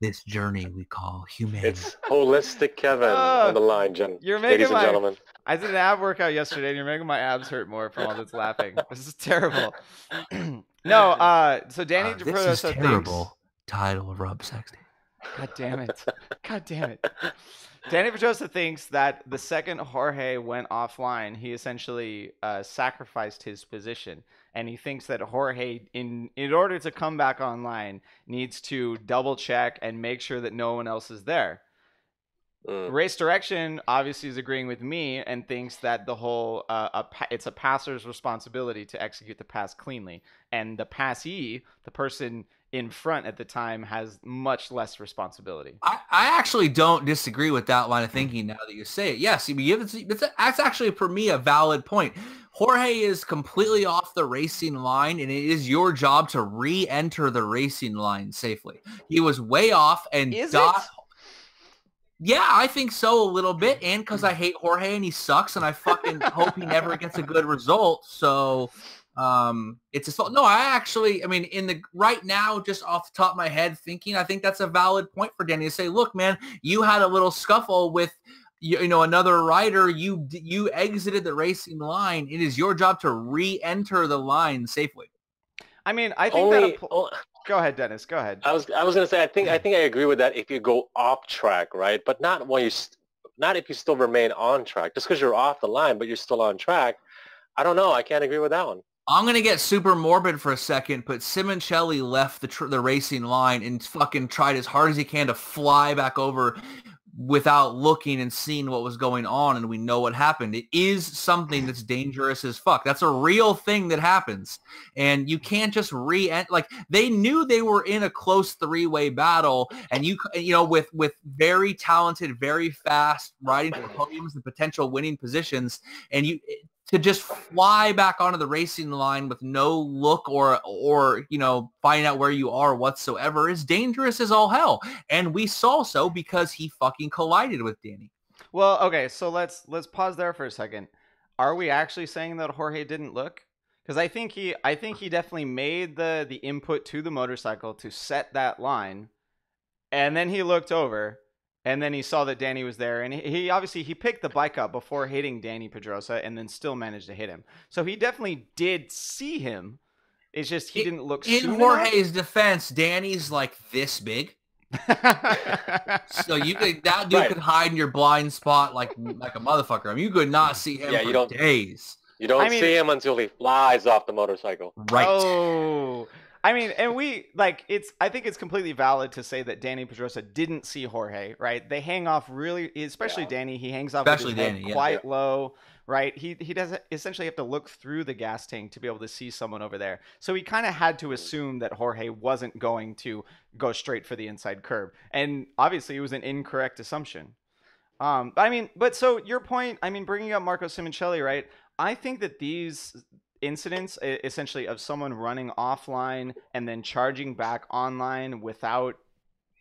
this journey we call humanity. It's holistic Kevin on the line, ladies and gentlemen. I did an ab workout yesterday, and you're making my abs hurt more from all this laughing. This is terrible. No, so Dani Pedrosa this is terrible. Title of Rob Sexton. God damn it. Dani Pedrosa thinks that the second Jorge went offline, he essentially sacrificed his position. And he thinks that Jorge, in order to come back online, needs to double check and make sure that no one else is there. Race Direction obviously is agreeing with me and thinks that the whole it's a passer's responsibility to execute the pass cleanly, and the passee, the person in front at the time, has much less responsibility. I actually don't disagree with that line of thinking now that you say it. Yes, that's actually for me a valid point. Jorge is completely off the racing line, and it is your job to re-enter the racing line safely. He was way off, and yeah, I think so a little bit, and because I hate Jorge and he sucks, and I fucking hope he never gets a good result. So it's his fault. No, I mean, right now, just off the top of my head thinking, I think that's a valid point for Dani to say, look, man, you had a little scuffle with another rider. You exited the racing line. It is your job to re-enter the line safely. I mean, I think go ahead, Dennis. Go ahead. I was gonna say I think I agree with that if you go off track, right? But not if you still remain on track. Just because you're off the line, but you're still on track. I don't know. I can't agree with that one. I'm gonna get super morbid for a second, but Simoncelli left the racing line and fucking tried as hard as he can to fly back over without looking and seeing what was going on, and we know what happened. It is something that's dangerous as fuck. That's a real thing that happens, and you can't just they knew they were in a close three-way battle, and with very talented, very fast riding for podiums and potential winning positions, and to just fly back onto the racing line with no look or finding out where you are whatsoever is dangerous as all hell. And we saw so because he fucking collided with Dani. Well, okay, so let's pause there for a second. Are we actually saying that Jorge didn't look? Because I think he definitely made the input to the motorcycle to set that line, and then he looked over. And then he saw that Dani was there, and he obviously picked the bike up before hitting Dani Pedrosa, and then still managed to hit him. So he definitely did see him. It's just he didn't look soon in Jorge's defense, Dani's like this big, so that dude could hide in your blind spot like a motherfucker. I mean, you could not see him for days. You don't see him until he flies off the motorcycle. Right. Oh. I mean, and I think it's completely valid to say that Dani Pedrosa didn't see Jorge, right? They hang off really, especially Dani. He hangs off with his head quite low, right? He doesn't essentially have to look through the gas tank to be able to see someone over there. So he kind of had to assume that Jorge wasn't going to go straight for the inside curb. And obviously it was an incorrect assumption. But so your point, bringing up Marco Simoncelli, right? I think that these incidents essentially of someone running offline and then charging back online without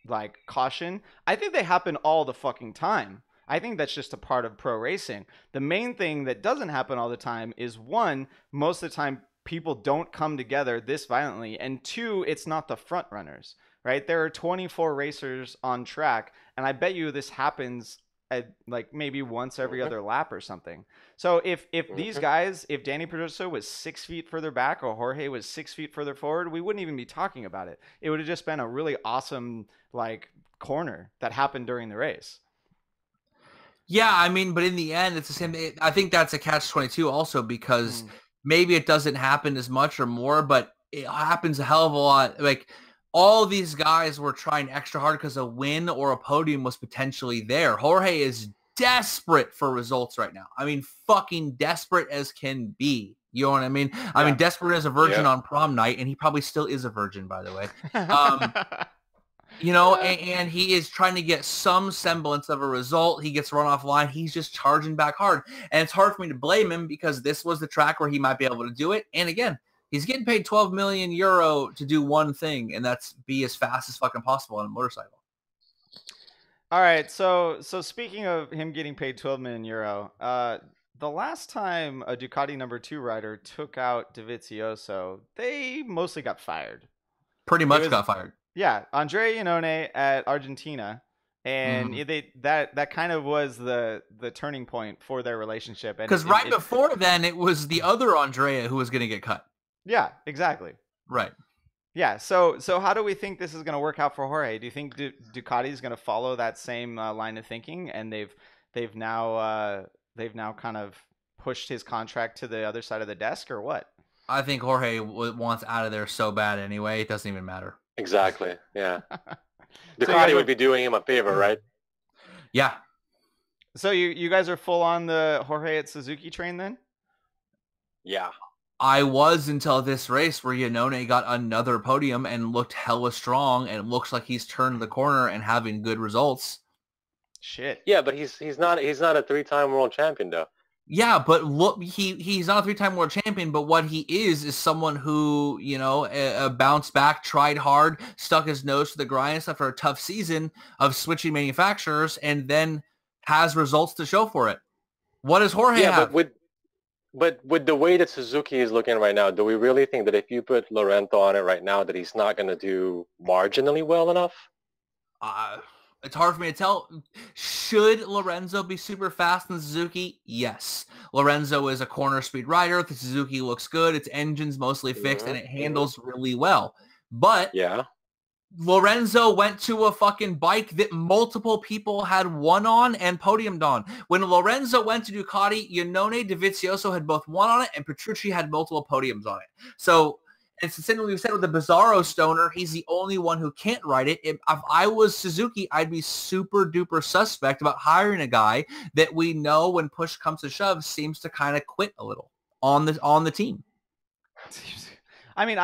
like caution, I think they happen all the fucking time. I think that's just a part of pro racing. The main thing that doesn't happen all the time is, one, most of the time people don't come together this violently, and two, it's not the front runners, right? There are 24 racers on track, and I bet you this happens at like maybe once every other lap or something. So if these guys, if Dani Pedrosa was 6 feet further back or Jorge was 6 feet further forward, we wouldn't even be talking about it. It would have just been a really awesome like corner that happened during the race. Yeah, I mean, but in the end, it's the same. I think that's a catch-22 also because maybe it doesn't happen as much or more, but it happens a hell of a lot. Like, all these guys were trying extra hard because a win or a podium was potentially there. Jorge is desperate for results right now. I mean, fucking desperate as can be. You know what I mean? Yeah. I mean, desperate as a virgin on prom night, and he probably still is a virgin, by the way. And he is trying to get some semblance of a result. He gets run offline. He's just charging back hard. And it's hard for me to blame him because this was the track where he might be able to do it. And again, he's getting paid 12 million euro to do one thing, and that's be as fast as fucking possible on a motorcycle. All right, so speaking of him getting paid 12 million euro, the last time a Ducati number 2 rider took out Dovizioso, they mostly got fired. Pretty much got fired. Yeah, Andrea Iannone at Argentina, and that kind of was the turning point for their relationship. Because before then, it was the other Andrea who was going to get cut. Yeah, exactly. Right. Yeah. So how do we think this is going to work out for Jorge? Do you think Ducati is going to follow that same line of thinking, and they've now kind of pushed his contract to the other side of the desk, or what? I think Jorge wants out of there so bad anyway. It doesn't even matter. Exactly. Yeah. Ducati would be doing him a favor, right? Yeah. So you guys are full on the Jorge at Suzuki train then? Yeah. I was until this race where Iannone got another podium and looked hella strong and looks like he's turned the corner and having good results. Shit. Yeah, but he's not a 3-time world champion though. Yeah, but look, he's not a 3-time world champion, but what he is someone who, bounced back, tried hard, stuck his nose to the grind after a tough season of switching manufacturers, and then has results to show for it. What does Jorge have? But with the way that Suzuki is looking right now, do we really think that if you put Lorenzo on it right now that he's not going to do marginally well enough? It's hard for me to tell. Should Lorenzo be super fast in the Suzuki? Yes. Lorenzo is a corner speed rider. The Suzuki looks good. Its engine's mostly fixed, and it handles really well. But yeah, Lorenzo went to a fucking bike that multiple people had won on and podiumed on. When Lorenzo went to Ducati, Iannone, Dovizioso had both won on it, and Petrucci had multiple podiums on it. So it's the same thing we've said with the Bizarro Stoner. He's the only one who can't ride it. If I was Suzuki, I'd be super duper suspect about hiring a guy that we know when push comes to shove seems to kind of quit a little on the team. I mean,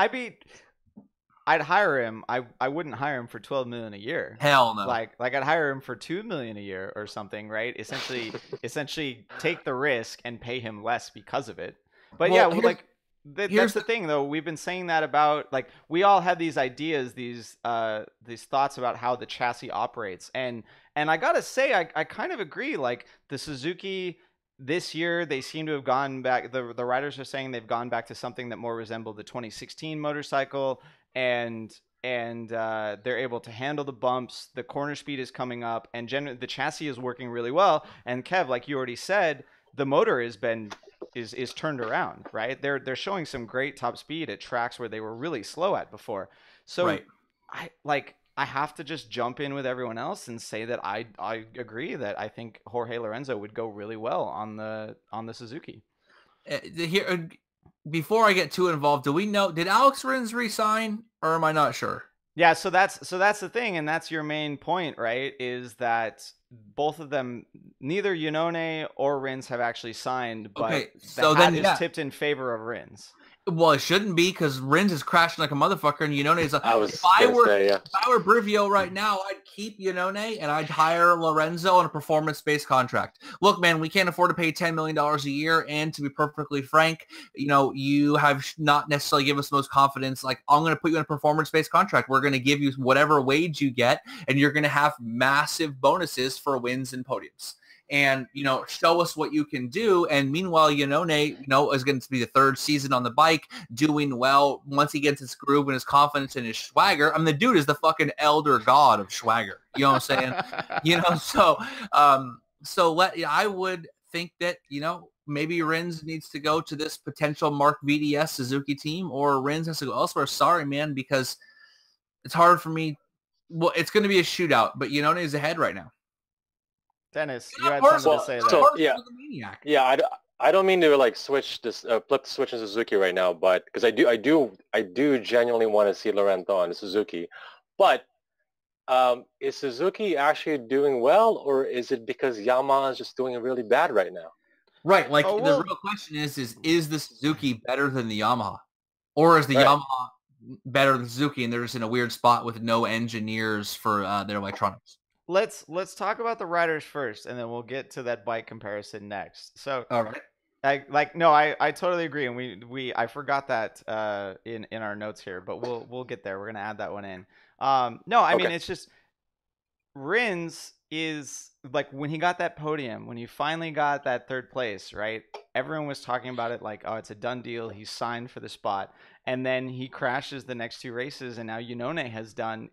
I'd hire him. I wouldn't hire him for 12 million a year. Hell no. Like I'd hire him for 2 million a year or something, right? Essentially take the risk and pay him less because of it. But Well, yeah, like that's the thing though. We've been saying that about, like, we all have these ideas, these thoughts about how the chassis operates, and I gotta say, I kind of agree. Like the Suzuki this year, they seem to have gone back. The riders are saying they've gone back to something that more resembled the 2016 motorcycle, and they're able to handle the bumps. The corner speed is coming up, and the chassis is working really well. And Kev, like you already said, the motor is turned around, right? They're showing some great top speed at tracks where they were really slow at before. So right. I have to just jump in with everyone else and say that I agree that I think Jorge Lorenzo would go really well on the Suzuki. Here, before I get too involved, do we know, did Alex Rins resign, or am I not sure? Yeah, so that's the thing, and that's your main point, right? Is that both of them, neither Iannone or Rins have actually signed, but the hat is tipped in favor of Rins. Well, it shouldn't be, because Rins is crashing like a motherfucker, and Iannone is. If I were Brivio right now, I'd keep Iannone and I'd hire Lorenzo on a performance-based contract. Look, man, we can't afford to pay $10 million a year, and to be perfectly frank, you have not necessarily given us the most confidence. Like, I'm going to put you in a performance-based contract. We're going to give you whatever wage you get, and you're going to have massive bonuses for wins and podiums. And, show us what you can do. And meanwhile, Iannone, is going to be the third season on the bike, doing well. Once he gets his groove and his confidence and his swagger, the dude is the fucking elder god of swagger. You know what I'm saying? I would think that, maybe Rins needs to go to this potential Mark VDS Suzuki team, or Rins has to go elsewhere. Sorry, man, because it's hard for me. Well, it's going to be a shootout, but Iannone is ahead right now. Dennis, you had something to say there. So, yeah, I don't mean to flip the switch in Suzuki right now, but because I do genuinely want to see Lorenzo on Suzuki, but is Suzuki actually doing well, or is it because Yamaha is just doing really bad right now? Right, like the real question is the Suzuki better than the Yamaha, or is the Yamaha better than Suzuki, and they're just in a weird spot with no engineers for their electronics? Let's talk about the riders first, and then we'll get to that bike comparison next. So, all right. I totally agree, and I forgot that in our notes here, but we'll get there. We're gonna add that one in. I mean, it's just Rins is like, when he got that podium, when he finally got that third place, right? Everyone was talking about it like, oh, it's a done deal. He's signed for the spot, and then he crashes the next two races, and now Iannone has done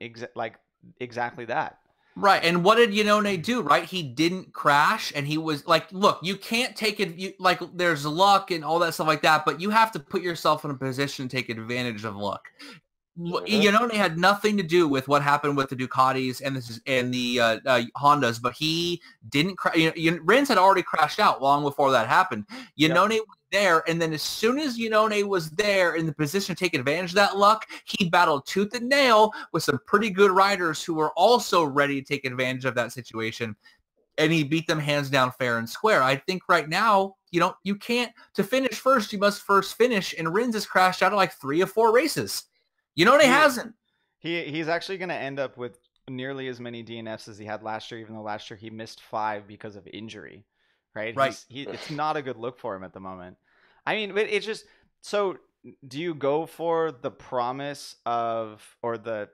exactly that. Right, and what did Iannone do, right? He didn't crash, and he was like, look, you can't take it, there's luck and all that stuff like that, but you have to put yourself in a position to take advantage of luck. Iannone had nothing to do with what happened with the Ducatis and the Hondas, but he didn't crash. Rins had already crashed out long before that happened. Iannone was there, and then as soon as Iannone was there in the position to take advantage of that luck, he battled tooth and nail with some pretty good riders who were also ready to take advantage of that situation, and he beat them hands down, fair and square. I think right now, you can't, to finish first, you must first finish, and Rins has crashed out of like 3 or 4 races. Iannone hasn't. He's actually going to end up with nearly as many DNFs as he had last year, even though last year he missed 5 because of injury, right? It's not a good look for him at the moment. I mean, but it's just, so do you go for the promise of, or what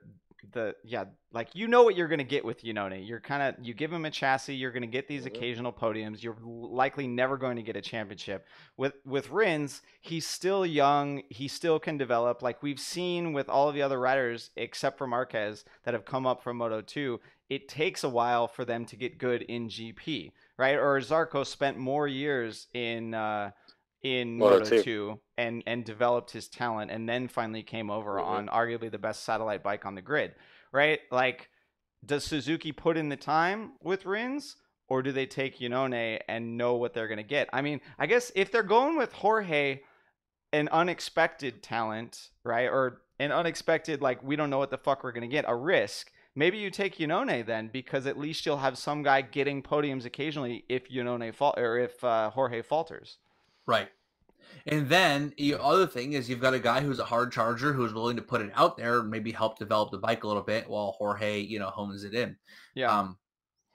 you're going to get with Iannone. You give him a chassis, you're going to get these occasional podiums. You're likely never going to get a championship. With Rins, he's still young. He still can develop. Like we've seen with all of the other riders, except for Marquez, that have come up from Moto2, it takes a while for them to get good in GP, right? Or Zarco spent more years in Moto2 and developed his talent, and then finally came over on arguably the best satellite bike on the grid, right? Like, does Suzuki put in the time with Rins, or do they take Iannone and know what they're going to get? I mean, I guess if they're going with Jorge, an unexpected talent, right? Or an unexpected, like, we don't know what the fuck we're going to get, a risk. Maybe you take Iannone then, because at least you'll have some guy getting podiums occasionally if Jorge falters. Right. And then the other thing is you've got a guy who's a hard charger who's willing to put it out there and maybe help develop the bike a little bit while Jorge, hones it in. Yeah.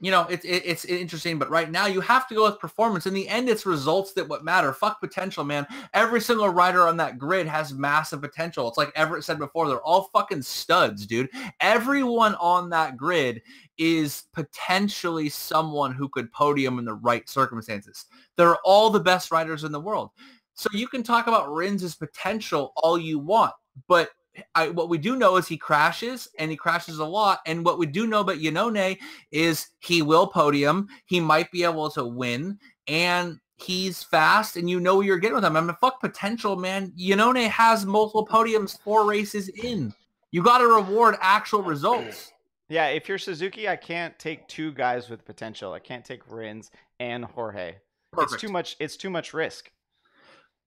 It's interesting, but right now you have to go with performance. In the end, it's results that what matter. Fuck potential, man. Every single rider on that grid has massive potential. It's like Everett said before, they're all fucking studs, dude. Everyone on that grid is potentially someone who could podium in the right circumstances. They're all the best riders in the world. So you can talk about Rins' potential all you want, but what we do know is he crashes, and he crashes a lot. And what we do know about Iannone is he will podium. He might be able to win, and he's fast, and you know what you're getting with him. I mean, fuck potential, man. Iannone has multiple podiums 4 races in. You got to reward actual results. Yeah, if you're Suzuki, I can't take 2 guys with potential. I can't take Rins and Jorge. Perfect. It's too much risk.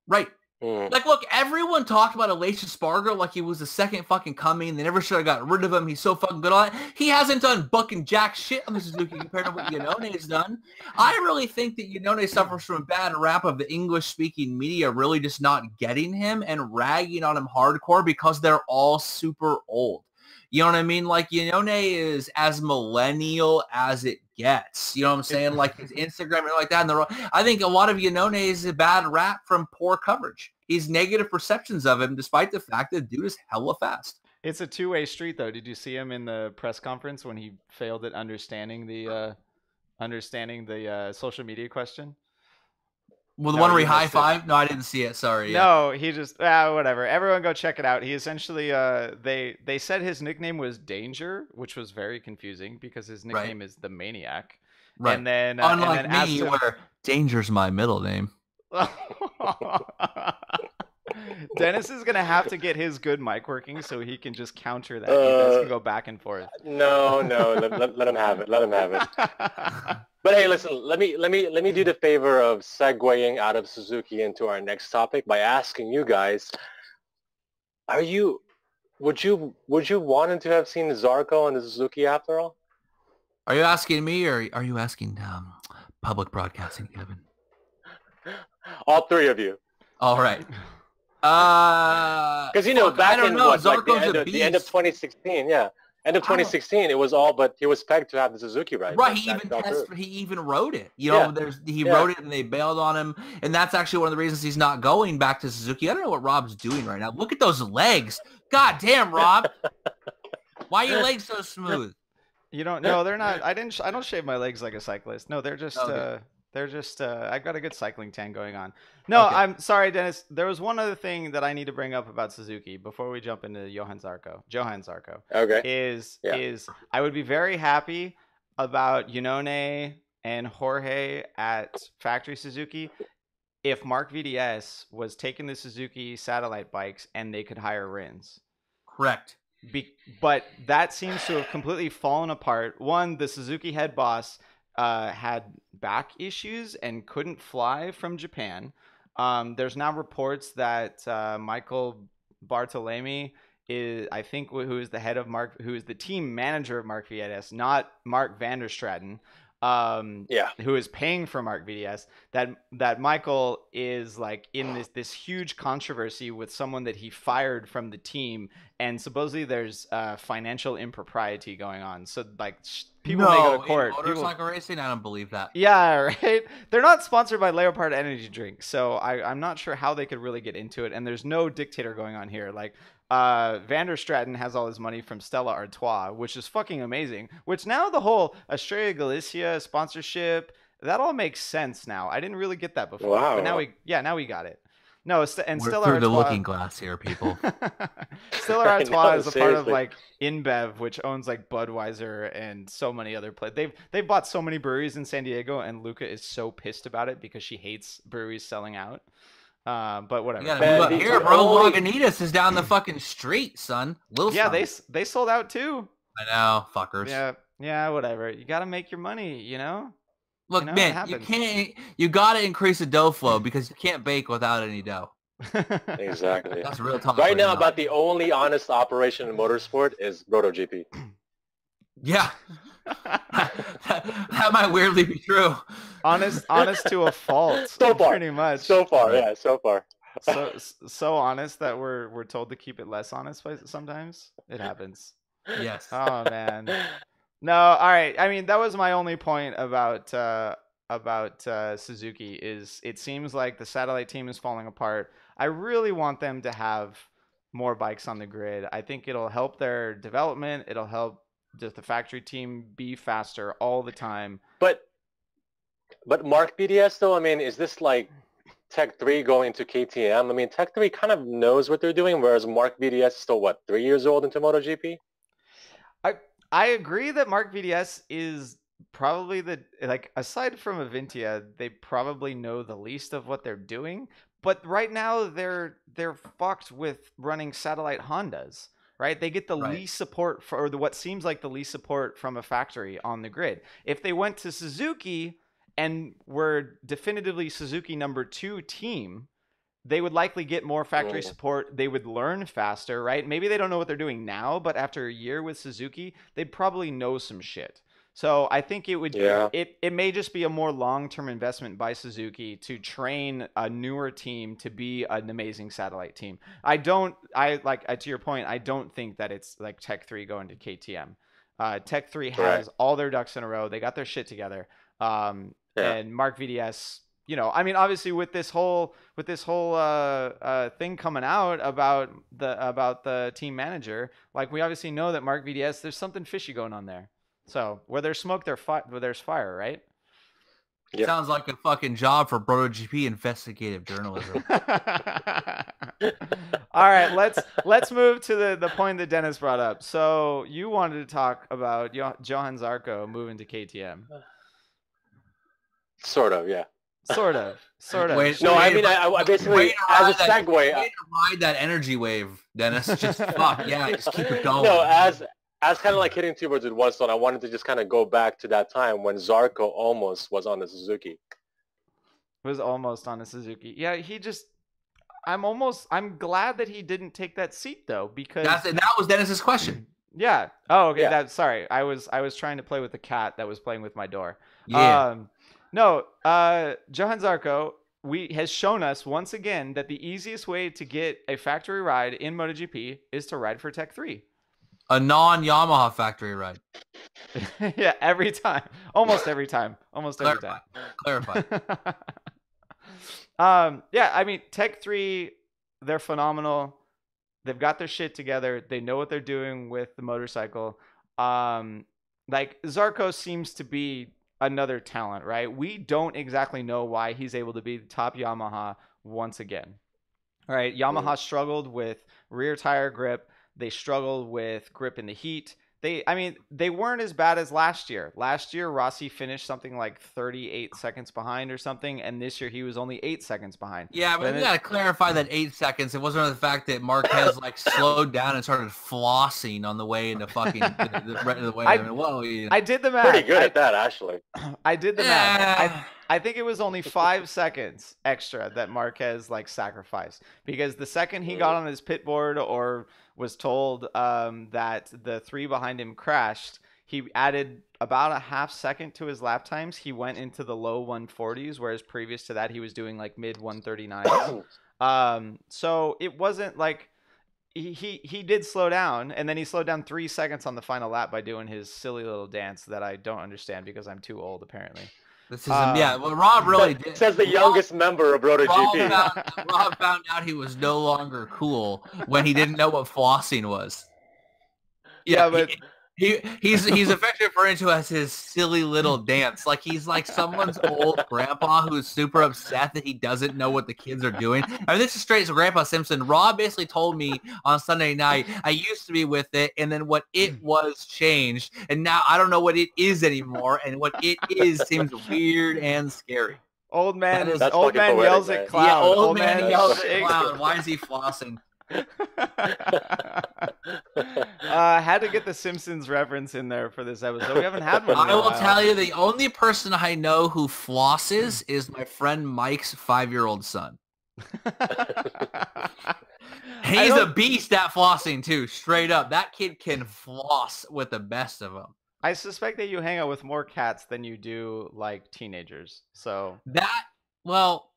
Right. Like, look, everyone talked about Aleix Espargaro like he was the second fucking coming. They never should have got rid of him. He's so fucking good on it. He hasn't done bucking jack shit on the Suzuki compared to what Iannone has done. I really think that Iannone suffers from a bad rap of the English-speaking media really just not getting him and ragging on him hardcore because they're all super old. You know what I mean? Like, Iannone is as millennial as it gets. You know what I'm saying? Like his Instagram and like that. And I think a lot of Iannone is a bad rap from poor coverage. He's negative perceptions of him, despite the fact that the dude is hella fast. It's a 2-way street, though. Did you see him in the press conference when he failed at understanding the social media question? Well, the one where he high-fived? No, I didn't see it. Sorry. No, he just whatever. Everyone go check it out. He essentially they said his nickname was Danger, which was very confusing because his nickname is the Maniac. Right. And then unlike me, where Danger's my middle name. Dennis is gonna have to get his good mic working so he can just counter that. You guys can go back and forth. No, let him have it. Let him have it. But hey, listen, let me do the favor of segueing out of Suzuki into our next topic by asking you guys: would you wanted to have seen Zarco on the Suzuki after all? Are you asking me, or are you asking public broadcasting, Kevin? All 3 of you. All right. Because back in the end of 2016, end of 2016, it was all but he was pegged to have the Suzuki ride. Right, he even wrote it. He wrote it and they bailed on him, and that's actually one of the reasons he's not going back to Suzuki. I don't know what Rob's doing right now. Look at those legs. God damn, Rob. Why are your legs so smooth? You don't know, they're not. I don't shave my legs like a cyclist. No, they're just I've got a good cycling tan going on. No, okay. I'm sorry, Dennis. There was one other thing that I need to bring up about Suzuki before we jump into Johann Zarco. Okay. Is I would be very happy about Iannone and Jorge at Factory Suzuki if Mark VDS was taking the Suzuki satellite bikes and they could hire Rins. Correct. But that seems to have completely fallen apart. One, the Suzuki head boss had back issues and couldn't fly from Japan. There's now reports that Michael Bartolome is, I think, who is the head of who is the team manager of Mark VDS, not Mark Vanderstraten, who is paying for Mark VDS, that Michael is like in this huge controversy with someone that he fired from the team, and supposedly there's financial impropriety going on. So like people may go to court. Motorcycle racing, I don't believe that. Yeah, right. They're not sponsored by Leopard Energy Drink, so I'm not sure how they could really get into it. And there's no dictator going on here. Like Vanderstraten has all his money from Stella Artois, which is fucking amazing. Which now the whole Estrella Galicia sponsorship, that all makes sense now. I didn't really get that before, but now we got it. No, we're Stella through Artois, the looking glass here, people. Stella Artois is a part of like InBev, which owns like Budweiser and so many other places. They've bought so many breweries in San Diego, and Luca is so pissed about it because she hates breweries selling out. But whatever. You gotta move up here, bro. Lagunitas is down the fucking street, son. They sold out too. I know, fuckers. Yeah, whatever. You gotta make your money, you know. Look, man, you gotta increase the dough flow because you can't bake without any dough. Exactly. That's real talk. Right now, about the only honest operation in motorsport is BrotoGP. Yeah. that might weirdly be true. honest to a fault. So far, pretty much. So far, yeah, so far. So honest that we're told to keep it less honest sometimes. It happens. Yes. Oh man. No, all right. I mean, that was my only point about Suzuki. Is it seems like the satellite team is falling apart. I really want them to have more bikes on the grid. I think it'll help their development. It'll help just the factory team be faster all the time. But Mark BDS though, I mean, is this like Tech 3 going to KTM? I mean, Tech 3 kind of knows what they're doing, whereas Mark BDS is still, what, 3 years old into MotoGP? I agree that Mark VDS is probably aside from Avintia, they probably know the least of what they're doing. But right now they're fucked with running satellite Hondas, right? They get the least support what seems like the least support from a factory on the grid. If they went to Suzuki and were definitively Suzuki number 2 team, they would likely get more factory support. They would learn faster, right? Maybe they don't know what they're doing now, but after a year with Suzuki, they'd probably know some shit. So I think it would, it may just be a more long-term investment by Suzuki to train a newer team to be an amazing satellite team. To your point, I don't think that it's like Tech 3 going to KTM. Tech 3 has all their ducks in a row. They got their shit together. And Mark VDS, you know, I mean, obviously with this whole thing coming out about the team manager, like we obviously know that Mark VDS, there's something fishy going on there. So where there's smoke, there's fire, right? Yep. Sounds like a fucking job for BrotoGP investigative journalism. All right, let's move to the point that Dennis brought up. So you wanted to talk about Johann Zarco moving to KTM. Sort of, yeah. Sort of. Wait, no, I mean, I basically, as a segue... ride that energy wave, Dennis. Just fuck, yeah, just keep it going. No, as kind of like hitting two birds with one stone, I wanted to just kind of go back to that time when Zarco almost was on the Suzuki. Was almost on a Suzuki. Yeah, I'm glad that he didn't take that seat, though, because... That was Dennis's question. Yeah. Oh, okay. Yeah. Sorry. I was trying to play with the cat that was playing with my door. Yeah. No, Johann Zarco has shown us once again that the easiest way to get a factory ride in MotoGP is to ride for Tech 3. A non-Yamaha factory ride. Yeah, every time. Almost every time. Clarify. Yeah, I mean, Tech 3, they're phenomenal. They've got their shit together. They know what they're doing with the motorcycle. Like, Zarco seems to be another talent, right? We don't exactly know why he's able to be the top Yamaha once again. All right, Yamaha struggled with rear tire grip. They struggled with grip in the heat. They weren't as bad as last year. Last year, Rossi finished something like 38 seconds behind or something, and this year he was only 8 seconds behind. Yeah, but we got to clarify that 8 seconds. It wasn't the fact that Marquez slowed down and started flossing on the way into fucking the way. I did the math. Pretty good at that, actually. I did the math. I think it was only 5 seconds extra that Marquez sacrificed, because the second he got on his pit board or was told that the 3 behind him crashed, he added about a half second to his lap times. He went into the low 140s, whereas previous to that he was doing like mid 139s. So it wasn't like he did slow down, and then he slowed down 3 seconds on the final lap by doing his silly little dance that I don't understand because I'm too old apparently. This is well, Rob really did. Says the youngest member of BrotoGP. Rob found out he was no longer cool when he didn't know what flossing was. Yeah, but he's effectively referring to as his silly little dance. Like he's like someone's old grandpa who's super upset that he doesn't know what the kids are doing. I mean, this is straight to Grandpa Simpson. Rob basically told me on Sunday night, I used to be with it, and then what it was changed, and now I don't know what it is anymore, and what it is seems weird and scary. Old man yells at cloud. Yeah, old man yells at cloud. Why is he flossing? Had to get the Simpsons reference in there for this episode. We haven't had one. I will tell you, the only person I know who flosses is my friend Mike's 5-year-old son. He's a beast at flossing too, straight up. That kid can floss with the best of them. I suspect that you hang out with more cats than you do like teenagers. So well,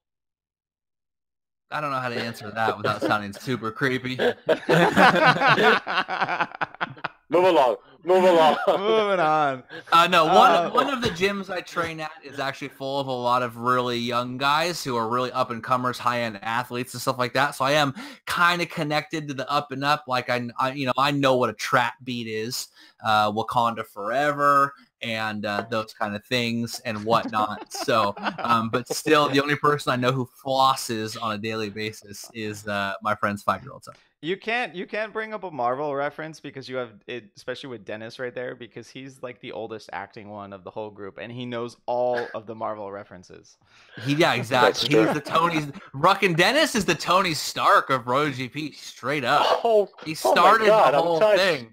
I don't know how to answer that without sounding super creepy. Move along. Moving on. No, one of the gyms I train at is actually full of a lot of really young guys who are really up and comers, high end athletes and stuff like that. So I am kind of connected to the up and up. Like I know what a trap beat is, Wakanda Forever, and those kind of things and whatnot. So, but still, the only person I know who flosses on a daily basis is my friend's 5-year-old son. You can't bring up a Marvel reference because you have it, especially with Dennis right there, because he's like the oldest acting one of the whole group, and he knows all of the Marvel references. Yeah, exactly. He's the Tony. Ruckin Dennis is the Tony Stark of BrotoGP, straight up. He started the whole thing.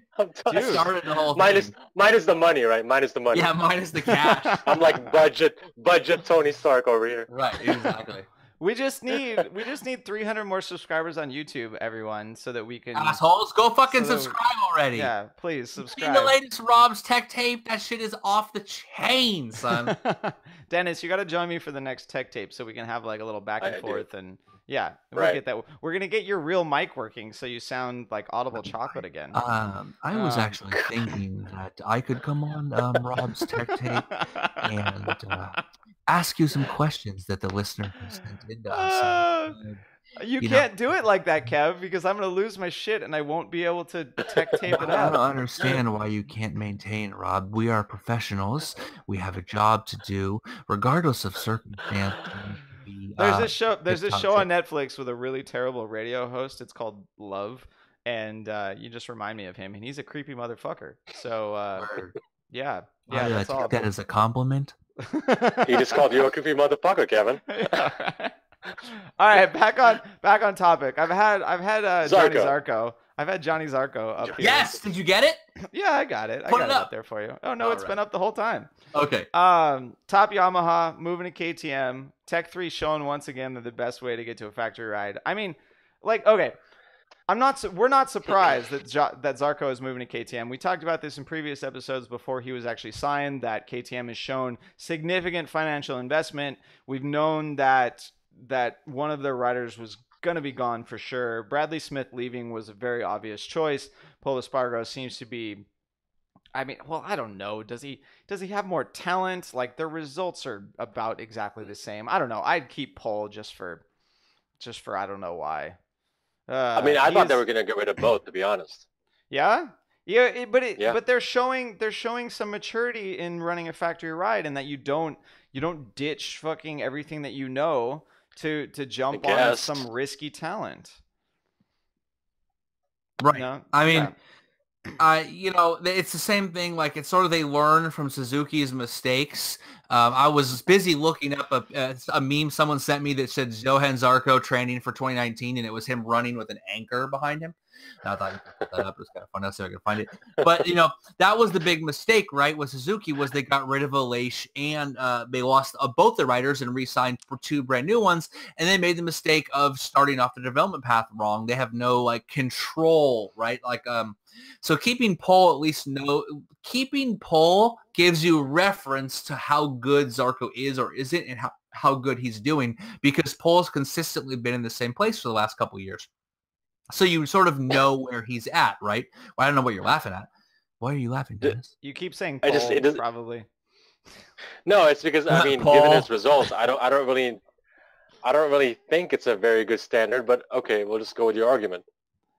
He started the whole thing. Minus the money, right? Minus the money. Yeah, minus the cash. I'm like budget Tony Stark over here. Right, exactly. We just need 300 more subscribers on YouTube, everyone, so that we can. Assholes, go fucking subscribe already. Yeah, please subscribe. See the latest Rob's Tech Tape? That shit is off the chain, son. Dennis, you got to join me for the next Tech Tape so we can have like a little back and forth, and yeah, right. Get that. We're gonna get your real mic working so you sound like Audible Chocolate again. I was actually thinking that I could come on Rob's Tech Tape and ask you some questions that the listener has sent in to us. You can't do it like that, Kev, because I'm going to lose my shit and I won't be able to tech tape it I up. don't understand why you can't maintain, Rob. We are professionals. We have a job to do, regardless of circumstance. There's a show on Netflix with a really terrible radio host. It's called Love, and you just remind me of him, and he's a creepy motherfucker. So, yeah. I take that as a compliment. He just called you a creepy motherfucker, Kevin. All right, back on topic. I've had Johnny Zarco. I've had Johnny Zarco up here. Yes, did you get it? Yeah, I got it. I got it up there for you. Oh no, it's been up the whole time. Okay. Top Yamaha moving to KTM. Tech 3 showing once again that the best way to get to a factory ride. I mean, like, okay. We're not surprised that Zarco is moving to KTM. We talked about this in previous episodes before he was actually signed, that KTM has shown significant financial investment. We've known that one of their riders was going to be gone for sure. Bradley Smith leaving was a very obvious choice. Pol Espargaro seems to be, I mean, well, I don't know. Does he have more talent? Like, their results are about exactly the same. I don't know. I'd keep Pol just for I don't know why. I mean, I thought they were going to get rid of both, to be honest. Yeah? Yeah, but they're showing some maturity in running a factory ride, and that you don't ditch fucking everything that you know to jump on some risky talent. Right. You know? I mean, it's the same thing. Like, it's sort of, they learn from Suzuki's mistakes. I was busy looking up a meme someone sent me that said Johann Zarco training for 2019, and it was him running with an anchor behind him. And I thought, put that up. It was kind of fun. I'll see if I can find it. But, that was the big mistake, right, with Suzuki, was they got rid of Aleix, and they lost both the riders and re-signed for 2 brand new ones, and they made the mistake of starting off the development path wrong. They have no, like, control, right? Like, so keeping Pol gives you reference to how good Zarco is or isn't, and how good he's doing, because Pol's consistently been in the same place for the last couple of years. So you sort of know where he's at, right? Well, I don't know what you're laughing at. Why are you laughing, Dennis? You keep saying Pol, probably. No, it's because, I mean, given his results, I don't really think it's a very good standard, but okay, we'll just go with your argument.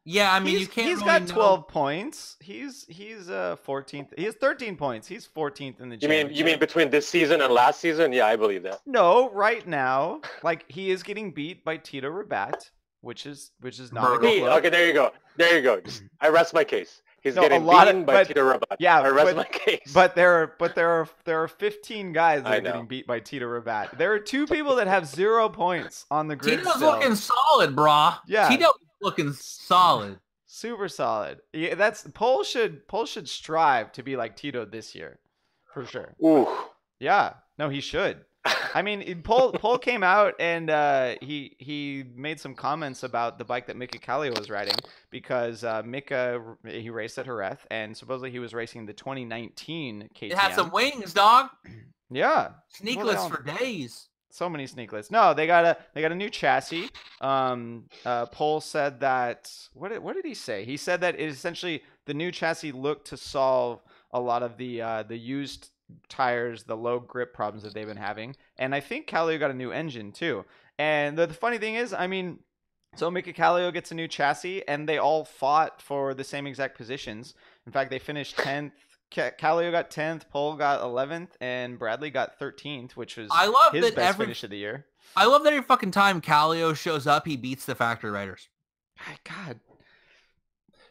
Yeah, I mean, you can't. He's got 12 points. He's 14th. He has 13 points. He's 14th in the championship. You mean between this season and last season? Yeah, I believe that. No, right now, like, he is getting beat by Tito Rabat, which is not a good look. Okay, there you go. I rest my case. He's getting beaten by Tito Rabat. Yeah, I rest my case. But there are 15 guys that are getting beat by Tito Rabat. There are 2 people that have 0 points on the grid. Tito's looking solid, brah. Yeah, Tito's looking solid. Super solid. Yeah, Pol should strive to be like Tito this year, for sure. Ooh. Yeah. No, he should. I mean, Pole came out and he made some comments about the bike that Mika Kallio was riding because Mika he raced at Jerez and supposedly he was racing the 2019 KTM. It had some wings, dog. Yeah, Sneakless for days. So many sneaklets. No, they got a new chassis. Pole said that what did he say? He said that it essentially the new chassis looked to solve a lot of the used tires, the low grip problems that they've been having. And I think Kallio got a new engine too. And the funny thing is, I mean, so Mika Kallio gets a new chassis and they all fought for the same exact positions. In fact, they finished 10th. Kallio got 10th, Pole got 11th, and Bradley got 13th, which was his best finish of the year. I love that every fucking time Kallio shows up, he beats the factory riders. God.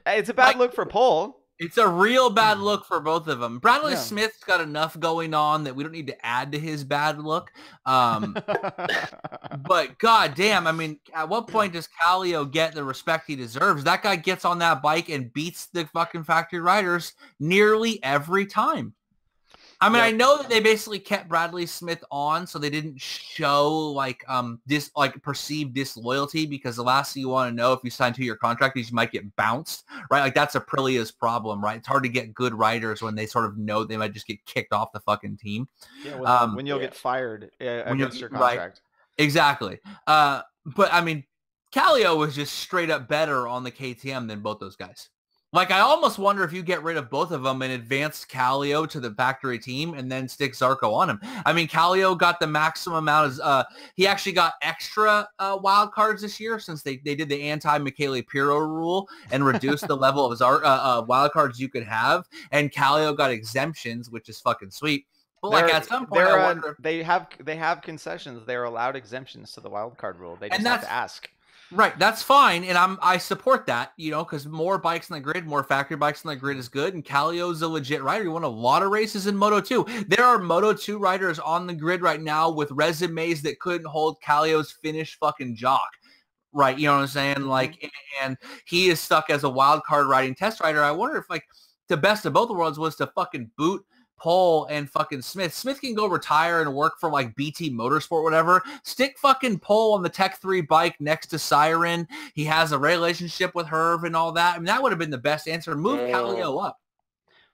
It's a bad look for Pole. It's a real bad look for both of them. Bradley Smith's got enough going on that we don't need to add to his bad look. But goddamn, I mean, at what point does Kallio get the respect he deserves? That guy gets on that bike and beats the fucking factory riders nearly every time. I mean, I know that they basically kept Bradley Smith on so they didn't show perceived disloyalty, because the last thing you want to know if you sign 2-year contract is you might get bounced, right? Like that's Aprilia's problem, right? It's hard to get good riders when they sort of know they might just get kicked off the fucking team. Yeah, when you'll get fired against your contract. Right. Exactly. But I mean, Kallio was just straight up better on the KTM than both those guys. Like, I almost wonder if you get rid of both of them and advance Kallio to the factory team and then stick Zarco on him. I mean, Kallio got the maximum amount of, he actually got extra wild cards this year since they did the anti-Michele Pirro rule and reduced the level of wild cards you could have. And Kallio got exemptions, which is fucking sweet. But like at some point, I wonder, they have concessions. They're allowed exemptions to the wild card rule. They just have to ask. Right, that's fine, and I support that, you know, because more bikes on the grid, more factory bikes on the grid is good, and Kallio's a legit rider. He won a lot of races in Moto2. There are Moto2 riders on the grid right now with resumes that couldn't hold Kallio's Finnish fucking jock. Right, you know what I'm saying? Like, and he is stuck as a wild card riding test rider. I wonder if, like, the best of both worlds was to fucking boot Pole and fucking Smith. Smith can go retire and work for like BT Motorsport, whatever. Stick fucking Pole on the Tech 3 bike next to Siren. He has a relationship with Herv and all that. I mean, that would have been the best answer. Move Kallio up.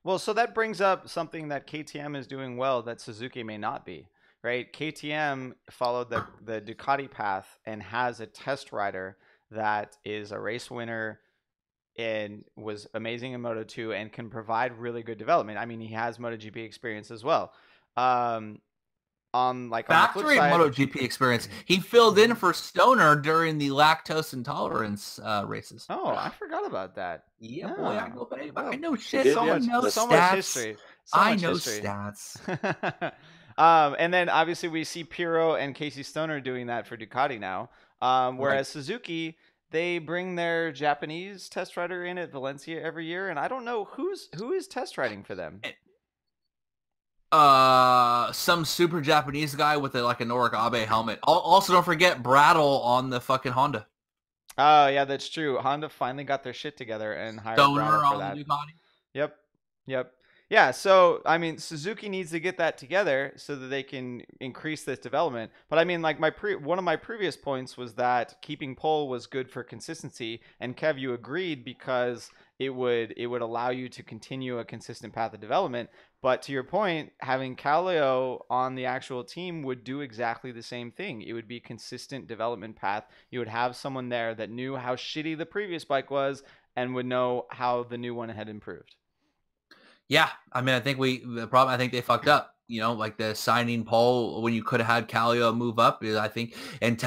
Well, so that brings up something that KTM is doing well that Suzuki may not be, right? KTM followed the Ducati path and has a test rider that is a race winner and was amazing in Moto2 and can provide really good development. I mean, he has MotoGP experience as well. On the Factory flip side, MotoGP experience. He filled in for Stoner during the lactose intolerance races. Oh, I forgot about that. Yeah, boy, I know shit. So much history. I know stats. And then obviously we see Pirro and Casey Stoner doing that for Ducati now. Whereas Suzuki, they bring their Japanese test rider in at Valencia every year, and I don't know who is test riding for them. Some super Japanese guy with a Noric Abe helmet. Also, don't forget Brattle on the fucking Honda. Oh yeah, that's true. Honda finally got their shit together and hired Stoner Brattle for on that. the Ducati. Yep. Yeah, so, I mean, Suzuki needs to get that together so that they can increase this development. But, I mean, like, one of my previous points was that keeping Pole was good for consistency. And, Kev, you agreed because it would allow you to continue a consistent path of development. But to your point, having Kallio on the actual team would do exactly the same thing. It would be a consistent development path. You would have someone there that knew how shitty the previous bike was and would know how the new one had improved. Yeah, I mean, I think they fucked up, you know, like the signing Pole when you could have had Kallio move up, I think, and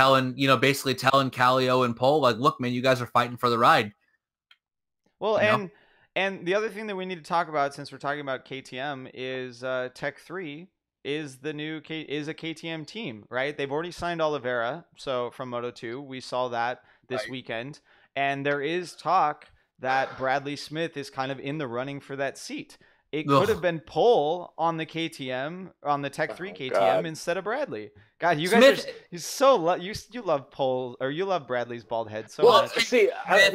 basically telling Kallio and Pole, like, look, man, you guys are fighting for the ride. Well, and the other thing that we need to talk about, since we're talking about KTM, is Tech 3 is a KTM team, right? They've already signed Oliveira, so from Moto2, we saw that this weekend, and there is talk that Bradley Smith is kind of in the running for that seat. It could have been Pole on the KTM, on the Tech 3 KTM instead of Bradley. God, you guys you love Pole, or you love Bradley's bald head so much. See, I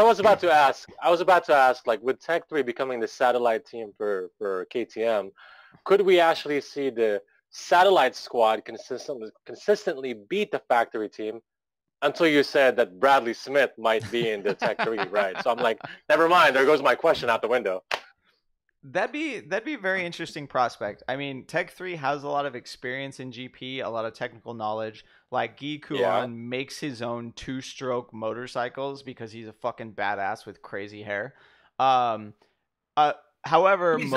was about to ask, like, with Tech 3 becoming the satellite team for KTM, could we actually see the satellite squad consistently beat the factory team until you said that Bradley Smith might be in the Tech 3, right? So I'm like, never mind. There goes my question out the window. That'd be a very interesting prospect. I mean, Tech 3 has a lot of experience in GP, a lot of technical knowledge. Like Guy Kuan makes his own 2-stroke motorcycles because he's a fucking badass with crazy hair. However, he's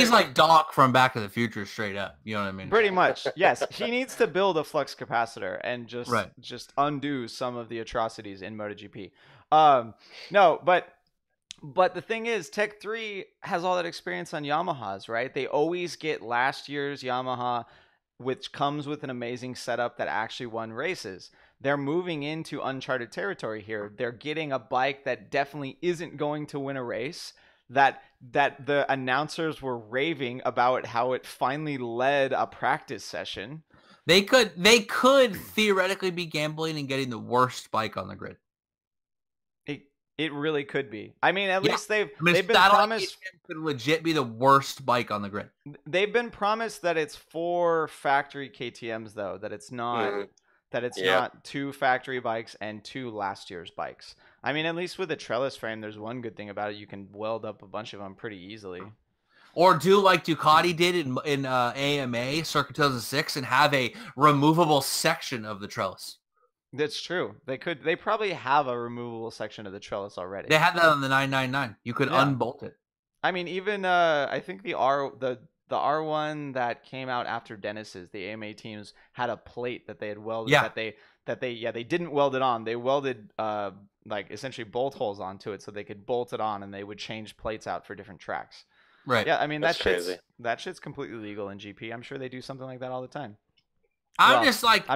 like Doc from Back to the Future, straight up. You know what I mean? Pretty much, yes. He needs to build a flux capacitor and just undo some of the atrocities in MotoGP. No, but the thing is, Tech 3 has all that experience on Yamahas, right? They always get last year's Yamaha, which comes with an amazing setup that actually won races. They're moving into uncharted territory here. They're getting a bike that definitely isn't going to win a race, that the announcers were raving about how it finally led a practice session. They could theoretically be gambling and getting the worst bike on the grid. It really could be. I mean, at least they've been promised could legit be the worst bike on the grid. They've been promised that it's 4 factory KTMs though, that it's not not 2 factory bikes and 2 last year's bikes. I mean, at least with a trellis frame, there's one good thing about it: you can weld up a bunch of them pretty easily. Or do like Ducati did in AMA Circuit 2006 and have a removable section of the trellis. That's true. They could. They probably have a removable section of the trellis already. They had that on the 999. You could unbolt it. I mean, even I think the R1 that came out after Dennis's, the AMA teams had a plate that they had welded. They didn't weld it on. They welded like essentially bolt holes onto it so they could bolt it on, and they would change plates out for different tracks. Right. Yeah. I mean, that's crazy. That shit's completely legal in GP. I'm sure they do something like that all the time. I'm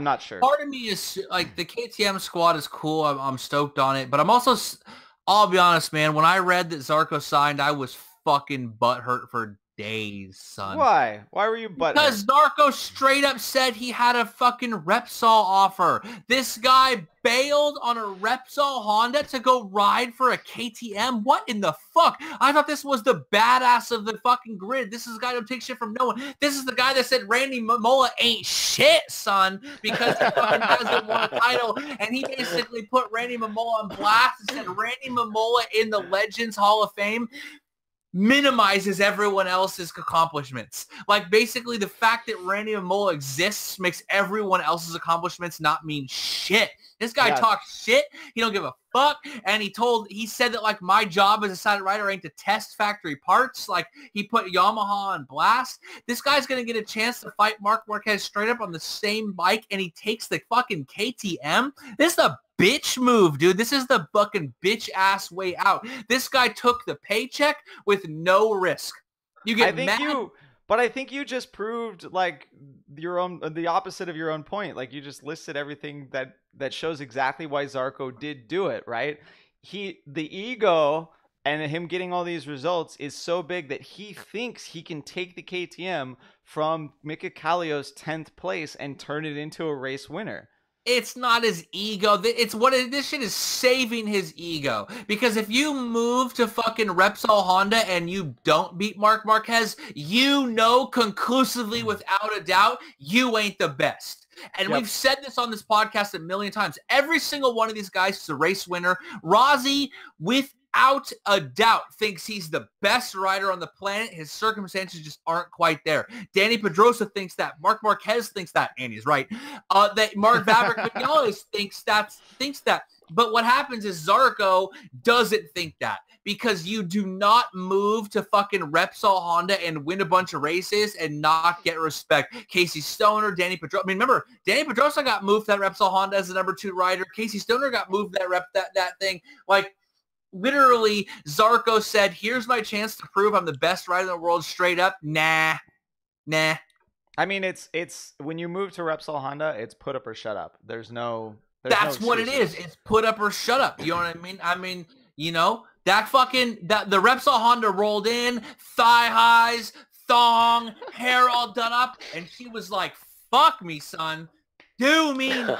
not sure. Part of me is like the KTM squad is cool. I'm stoked on it, but I'm also, I'll be honest, man. When I read that Zarco signed, I was fucking butthurt for days, son. Why? Why were you butthurt? Because Zarco straight up said he had a fucking Repsol offer. This guy bailed on a Repsol Honda to go ride for a KTM. What in the fuck? I thought this was the badass of the fucking grid. This is the guy who takes shit from no one. This is the guy that said Randy Mamola ain't shit, son, because he fucking hasn't won a title. And he basically put Randy Mamola on blast and said Randy Mamola in the Legends Hall of Fame minimizes everyone else's accomplishments. Like, basically, the fact that Randy Mamola exists makes everyone else's accomplishments not mean shit. This guy talks shit. He don't give a fuck. And he said that, like, my job as a silent rider ain't to test factory parts. Like, he put Yamaha on blast. This guy's going to get a chance to fight Marc Marquez straight up on the same bike, and he takes the fucking KTM. This is the bitch move, dude. This is the fucking bitch ass way out. This guy took the paycheck with no risk. You get mad. But I think you just proved like the opposite of your own point. Like, you just listed everything that shows exactly why Zarco did do it, right? The ego and him getting all these results is so big that he thinks he can take the KTM from Mika Kallio's 10th place and turn it into a race winner. It's not his ego. This shit is saving his ego. Because if you move to fucking Repsol Honda and you don't beat Marc Marquez, you know conclusively without a doubt, you ain't the best. And we've said this on this podcast a million times. Every single one of these guys is a race winner. Rossi, without a doubt, thinks he's the best rider on the planet. His circumstances just aren't quite there. Dani Pedrosa thinks that. Marc Marquez thinks that, and he's right. That Mark Maverick thinks that. But what happens is Zarco doesn't think that, because you do not move to fucking Repsol Honda and win a bunch of races and not get respect. Casey Stoner, Dani Pedrosa. I mean, remember, Dani Pedrosa got moved to that Repsol Honda as the number 2 rider. Casey Stoner got moved to that thing. Like, literally, Zarco said, here's my chance to prove I'm the best rider in the world straight up. Nah. I mean, it's when you move to Repsol Honda, it's put up or shut up. That's what it is. It's put up or shut up. You know what I mean? I mean, you know, the Repsol Honda rolled in, thigh highs, thong, hair all done up, and she was like, fuck me, son. Do me now.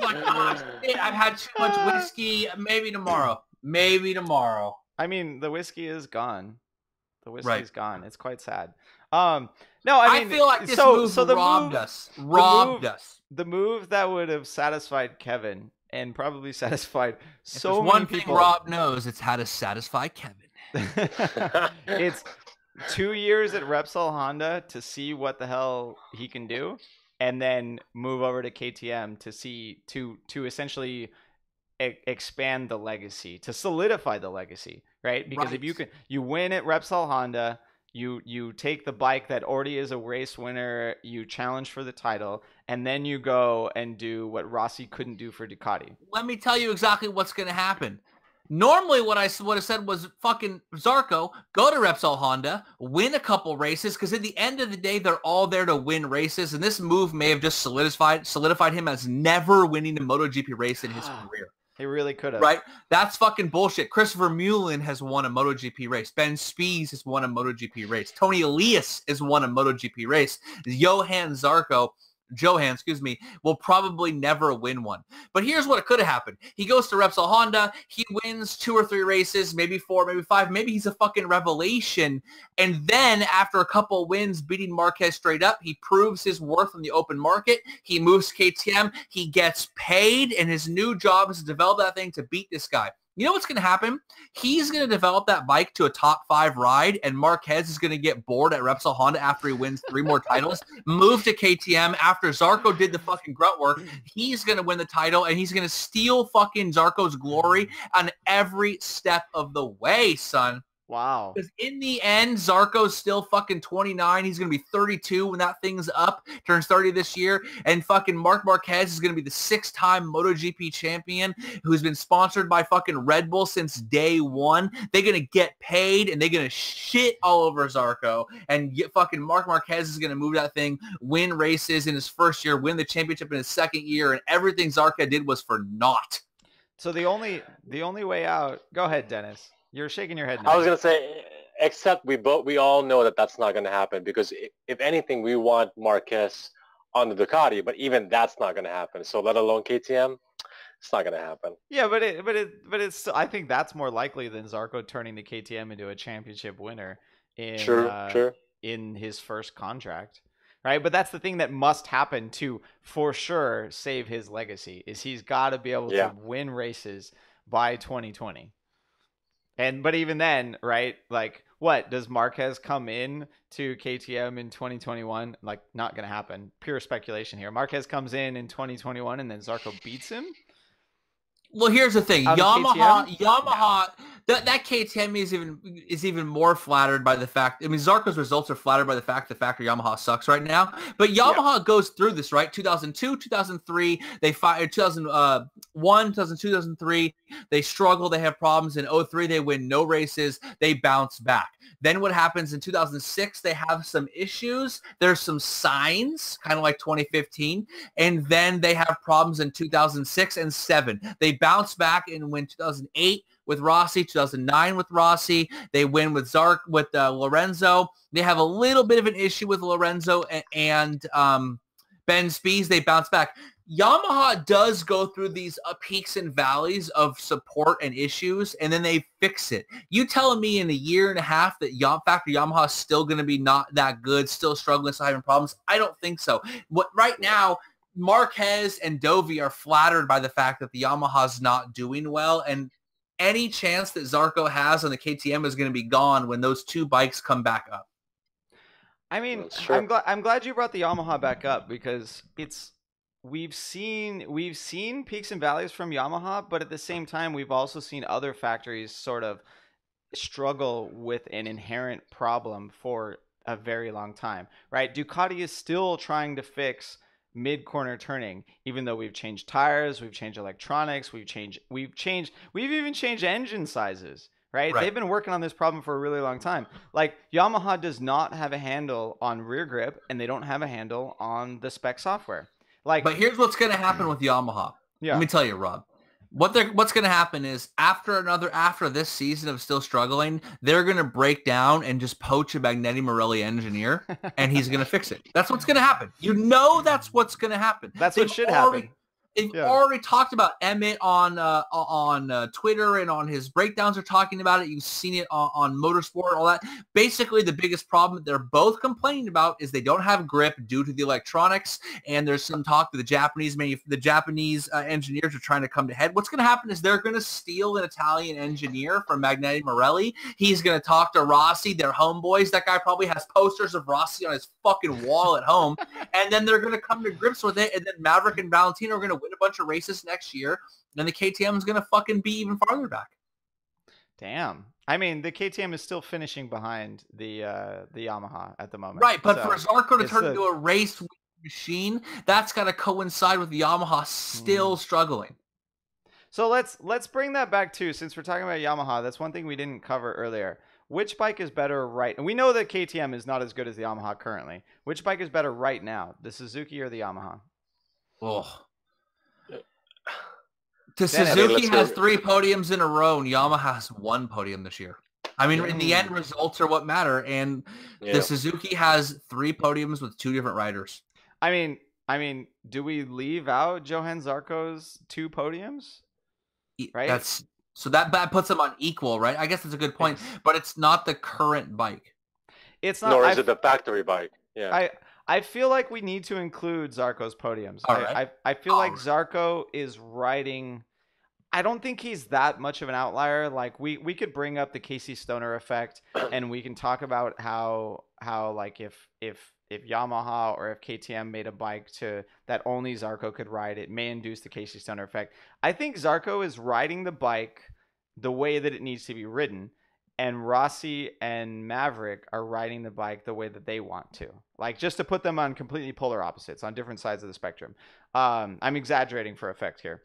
Like, oh, shit, I've had too much whiskey. Maybe tomorrow. I mean, the whiskey is gone. Gone. It's quite sad. No, I mean, feel like this move robbed us. The move that would have satisfied Kevin and probably satisfied so many many people. One thing Rob knows, it's how to satisfy Kevin. It's 2 years at Repsol Honda to see what the hell he can do, and then move over to KTM to see to essentially expand the legacy, to solidify the legacy, right? Because if you win at Repsol Honda, you take the bike that already is a race winner, you challenge for the title, and then you go and do what Rossi couldn't do for Ducati. Let me tell you exactly what's going to happen. Normally, what I would have said was fucking Zarco, go to Repsol Honda, win a couple races, because at the end of the day, they're all there to win races, and this move may have just solidified him as never winning a MotoGP race in his career. He really could have. Right? That's fucking bullshit. Christopher Mullen has won a MotoGP race. Ben Spies has won a MotoGP race. Tony Elias has won a MotoGP race. Johann, will probably never win one. But here's what could have happened. He goes to Repsol Honda. He wins 2 or 3 races, maybe 4, maybe 5. Maybe he's a fucking revelation. And then after a couple wins, beating Marquez straight up, he proves his worth in the open market. He moves to KTM. He gets paid, and his new job is to develop that thing to beat this guy. You know what's going to happen? He's going to develop that bike to a top 5 ride, and Marquez is going to get bored at Repsol Honda after he wins 3 more titles, move to KTM. After Zarco did the fucking grunt work, he's going to win the title, and he's going to steal fucking Zarco's glory on every step of the way, son. Wow. Because in the end, Zarco's still fucking 29. He's going to be 32 when that thing's up. Turns 30 this year. And fucking Marc Marquez is going to be the 6-time MotoGP champion who's been sponsored by fucking Red Bull since day one. They're going to get paid, and they're going to shit all over Zarco. And fucking Marc Marquez is going to move that thing, win races in his first year, win the championship in his second year, and everything Zarco did was for naught. So the only way out... Go ahead, Dennis. You're shaking your head now. I was going to say, except we all know that that's not going to happen, because if anything, we want Marquez on the Ducati, but even that's not going to happen. So let alone KTM, it's not going to happen. Yeah, but it's I think that's more likely than Zarco turning the KTM into a championship winner in his first contract. Right? But that's the thing that must happen to, for sure, save his legacy, is he's got to be able to win races by 2020. But even then, right, like, what, does Marquez come in to KTM in 2021? Like, not going to happen. Pure speculation here. Marquez comes in 2021 and then Zarco beats him? Well, here's the thing. Yamaha, that KTM is even more flattered by the fact. I mean, Zarco's results are flattered by the fact Yamaha sucks right now. But Yamaha goes through this, right? 2002, 2003, they fired. 2001, 2002, 2003, they struggle. They have problems. In 2003, they win no races. They bounce back. Then what happens in 2006? They have some issues. There's some signs, kind of like 2015, and then they have problems in 2006 and 7. They bounce back and win 2008 with Rossi, 2009 with Rossi. They win with Lorenzo. They have a little bit of an issue with Lorenzo and Ben Spies. They bounce back. Yamaha does go through these peaks and valleys of support and issues, and then they fix it. You telling me in a year and a half that Factory Yamaha is still going to be not that good, still struggling, still having problems? I don't think so. Right now, Marquez and Dovi are flattered by the fact that the Yamaha's not doing well, and any chance that Zarco has on the KTM is going to be gone when those 2 bikes come back up. I mean, I'm glad you brought the Yamaha back up, because we've seen peaks and valleys from Yamaha, but at the same time, we've also seen other factories sort of struggle with an inherent problem for a very long time, right? Ducati is still trying to fix mid-corner turning, even though we've changed tires, we've changed electronics, we've even changed engine sizes, right? They've been working on this problem for a really long time. Like, Yamaha does not have a handle on rear grip, and they don't have a handle on the spec software. But here's what's going to happen with Yamaha. Yeah. Let me tell you, Rob. What's going to happen is after this season of still struggling, they're going to break down and just poach a Magneti Marelli engineer, and he's going to fix it. That's what's going to happen. You know that's what's going to happen. That's what should happen. You've already talked about Emmett on Twitter and on his breakdowns are talking about it. You've seen it on Motorsport, all that. Basically, the biggest problem that they're both complaining about is they don't have grip due to the electronics, and there's some talk that the Japanese engineers are trying to come to head. What's going to happen is they're going to steal an Italian engineer from Magneti Marelli. He's going to talk to Rossi, their homeboys. That guy probably has posters of Rossi on his fucking wall at home, and then they're going to come to grips with it, and then Maverick and Valentino are going to win a bunch of races next year, and the KTM is going to fucking be even farther back. Damn. I mean, the KTM is still finishing behind the Yamaha at the moment. Right, but for Zarco to turn into a race machine, that's got to coincide with the Yamaha still struggling. So let's bring that back too, since we're talking about Yamaha. That's one thing we didn't cover earlier. Which bike is better right? And we know that KTM is not as good as the Yamaha currently. Which bike is better right now, the Suzuki or the Yamaha? Oh. The Suzuki has 3 podiums in a row, and Yamaha has 1 podium this year. I mean, in the end, results are what matter, and the Suzuki has 3 podiums with 2 different riders. I mean, do we leave out Johann Zarco's 2 podiums? Right. So that puts them on equal, right? I guess that's a good point, but it's not the current bike. It's not. Nor is it the factory bike. Yeah. I feel like we need to include Zarco's podiums. Right. I feel like Zarco is riding. I don't think he's that much of an outlier. Like we could bring up the Casey Stoner effect, and we can talk about how like if Yamaha or if KTM made a bike that only Zarco could ride, it may induce the Casey Stoner effect. I think Zarco is riding the bike the way that it needs to be ridden, and Rossi and Maverick are riding the bike the way that they want to. Like, just to put them on completely polar opposites, on different sides of the spectrum. I'm exaggerating for effect here.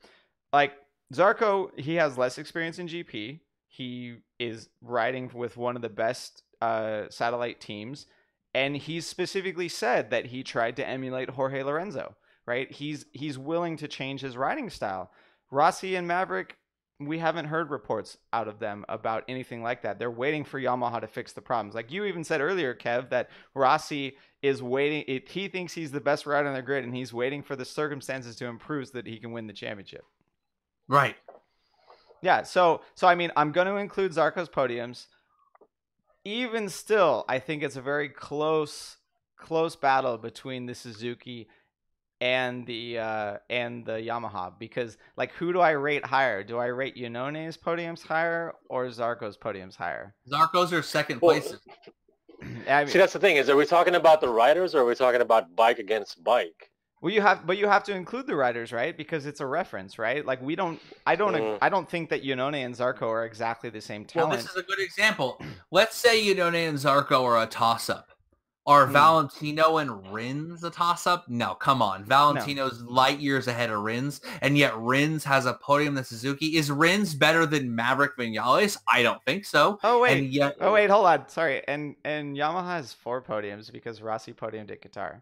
Like, Zarco, he has less experience in GP. He is riding with one of the best satellite teams. And he's specifically said that he tried to emulate Jorge Lorenzo, right? He's willing to change his riding style. Rossi and Maverick, we haven't heard reports out of them about anything like that. They're waiting for Yamaha to fix the problems. Like you even said earlier, Kev, that Rossi is waiting. He thinks he's the best rider on the grid, and he's waiting for the circumstances to improve so that he can win the championship. Right. Yeah. So I mean, I'm going to include Zarco's podiums. Even still, I think it's a very close battle between the Suzuki and the Yamaha, because like, who do I rate higher? Do I rate Yanone's podiums higher or Zarco's podiums higher? Zarco's are second places. I mean, see, that's the thing, is, are we talking about the riders or are we talking about bike against bike? Well, you have to include the riders, right? Because it's a reference, right? Like I don't think that Yannone and Zarco are exactly the same talent. Well, this is a good example. Let's say Yannone and Zarco are a toss-up. Are Valentino and Rins a toss-up? No, come on. Valentino's light years ahead of Rins, and yet Rins has a podium in Suzuki. Is Rins better than Maverick Vinales? I don't think so. Oh wait, hold on. Sorry, and Yamaha has 4 podiums because Rossi podiumed at Qatar.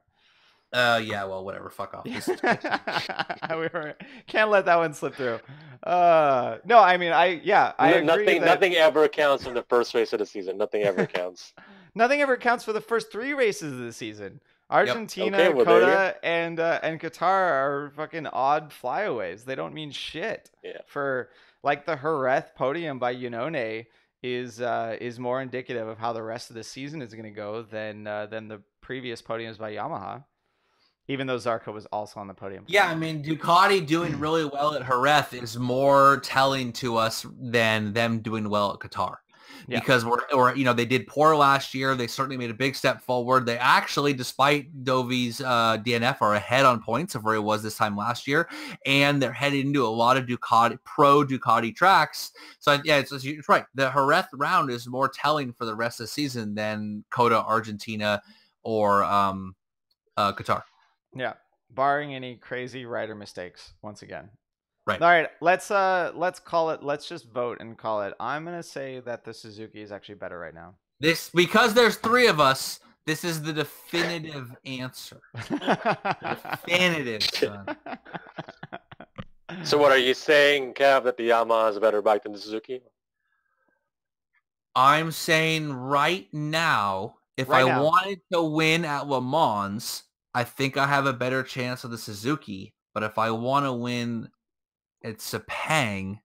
Yeah, well, whatever. Fuck off. Can't let that one slip through. No, I mean, I agree. Nothing ever counts from the first race of the season. Nothing ever counts. Nothing ever counts for the first 3 races of the season. Argentina, Coda, and Qatar are fucking odd flyaways. They don't mean shit. Yeah. For like the Jerez podium by Yannone is more indicative of how the rest of the season is going to go than the previous podiums by Yamaha. Even though Zarco was also on the podium. Yeah, I mean, Ducati doing really well at Jerez is more telling to us than them doing well at Qatar. Yeah. Because they did poor last year. They certainly made a big step forward. They actually, despite Dovi's DNF, are ahead on points of where he was this time last year. And they're headed into a lot of pro Ducati tracks. So yeah, it's right. The Jerez round is more telling for the rest of the season than Coda, Argentina, or Qatar. Yeah, barring any crazy rider mistakes once again. Right. All right, let's call it. Let's just vote and call it. I'm gonna say that the Suzuki is actually better right now. Because there's 3 of us. This is the definitive answer. Definitive, son. So what are you saying, Kev, that the Yamaha is a better bike than the Suzuki? I'm saying right now, if I wanted to win at Le Mans, I think I have a better chance of the Suzuki. But if I want to win at Sepang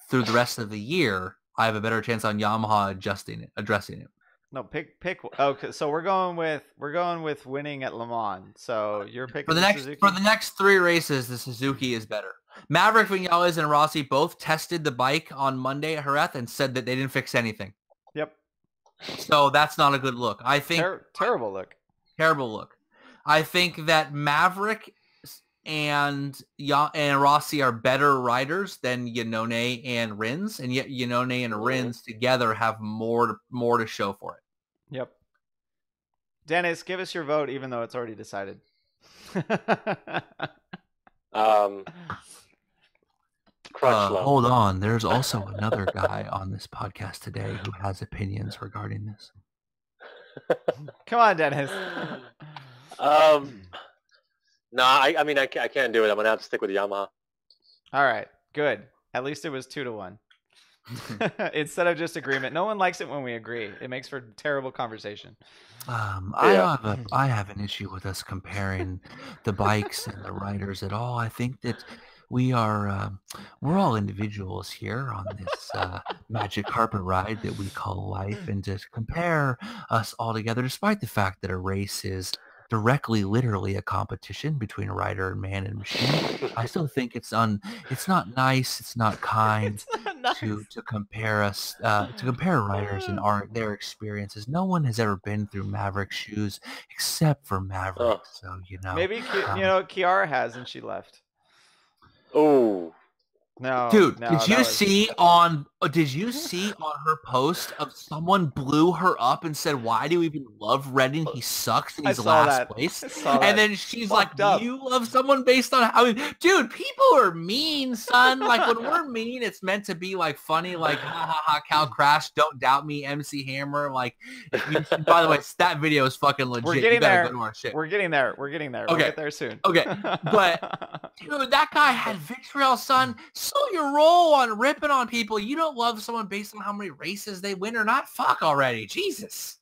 through the rest of the year, I have a better chance on Yamaha addressing it. No, pick. Okay, so we're going with winning at Le Mans. So you're picking for the next 3 races. The Suzuki is better. Maverick Vinales and Rossi both tested the bike on Monday at Jerez and said that they didn't fix anything. Yep. So that's not a good look. I think terrible look. Terrible look. I think that Maverick and Rossi are better riders than Iannone and Rins, and yet Iannone and Rins together have more to show for it. Yep. Dennis, give us your vote, even though it's already decided. Crutchlow. Hold on. There's also another guy on this podcast today who has opinions regarding this. Come on, Dennis. No, I mean, I can't do it. I'm going to have to stick with Yamaha. All right, good. At least it was 2-1. Instead of just agreement. No one likes it when we agree. It makes for terrible conversation. I have an issue with us comparing the bikes and the riders at all. I think that we're all individuals here on this magic carpet ride that we call life, and to compare us all together, despite the fact that a race is directly, literally a competition between a rider and man and machine, I still think it's not nice, it's not kind It's not nice. to compare us, to compare riders and their experiences. No one has ever been through Maverick shoes except for Maverick, so Maybe Kiara has, and she left. Oh. No, dude, no, did you see on her post of someone blew her up and said, "Why do you even love Redding? He sucks and he's last place." And then she's like, "Do you love someone based on how?" Dude, people are mean, son. Like when we're mean, it's meant to be like funny, like ha ha ha. Cal Crash, don't doubt me, MC Hammer. Like, by the way, that video is fucking legit. We're getting there. Go to our shit. We're getting there. Okay. We'll get there soon. Okay, but dude, that guy had vitriol, son. Slow your roll on ripping on people. You don't love someone based on how many races they win or not. Fuck already. Jesus.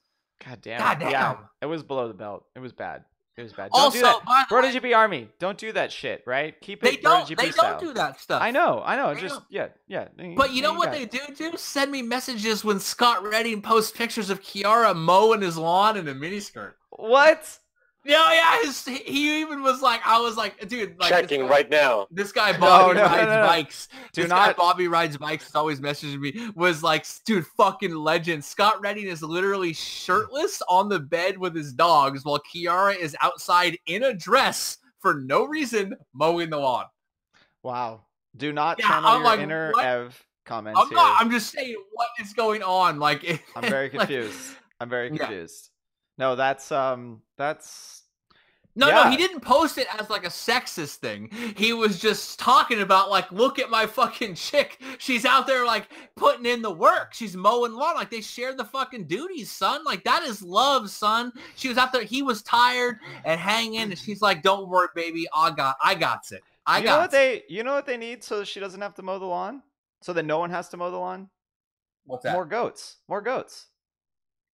God damn. Yeah, it was below the belt. It was bad. Don't also, do that. BrotoGP Army, don't do that shit, right? Keep it BrotoGP They style. don't do that stuff. I know. Yeah. But you know what they do? Send me messages when Scott Redding posts pictures of Kiara mowing his lawn in a miniskirt. What? Yeah, he even was like, I was like, dude, like checking right now. This guy Bobby rides bikes. Bobby rides bikes is always messaging me. Was like, dude, fucking legend. Scott Redding is literally shirtless on the bed with his dogs while Kiara is outside in a dress for no reason mowing the lawn. Wow. Do not channel your inner Ev comments here. I'm just saying, what is going on? Like, I'm very confused. No, that's No, he didn't post it as like a sexist thing. He was just talking about like, look at my fucking chick. She's out there like putting in the work. She's mowing lawn. Like they share the fucking duties, son. Like that is love, son. She was out there. He was tired and hanging. And she's like, don't worry, baby. I got it. You know what they need so she doesn't have to mow the lawn? So that no one has to mow the lawn? What's that? More goats.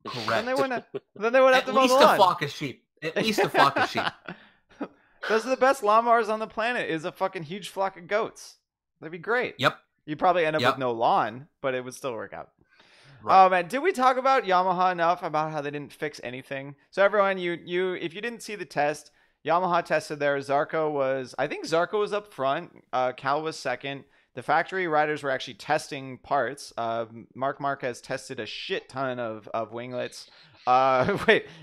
Correct. Then they wouldn't have to mow the lawn. At least a flock of sheep. Those are the best lawnmowers on the planet, is a fucking huge flock of goats. That'd be great. Yep. You'd probably end up with no lawn, but it would still work out. Right. Oh man, did we talk about Yamaha enough about how they didn't fix anything? So everyone, if you didn't see the test, Yamaha tested there. I think Zarco was up front. Cal was second. The factory riders were actually testing parts. Marquez tested a shit ton of winglets.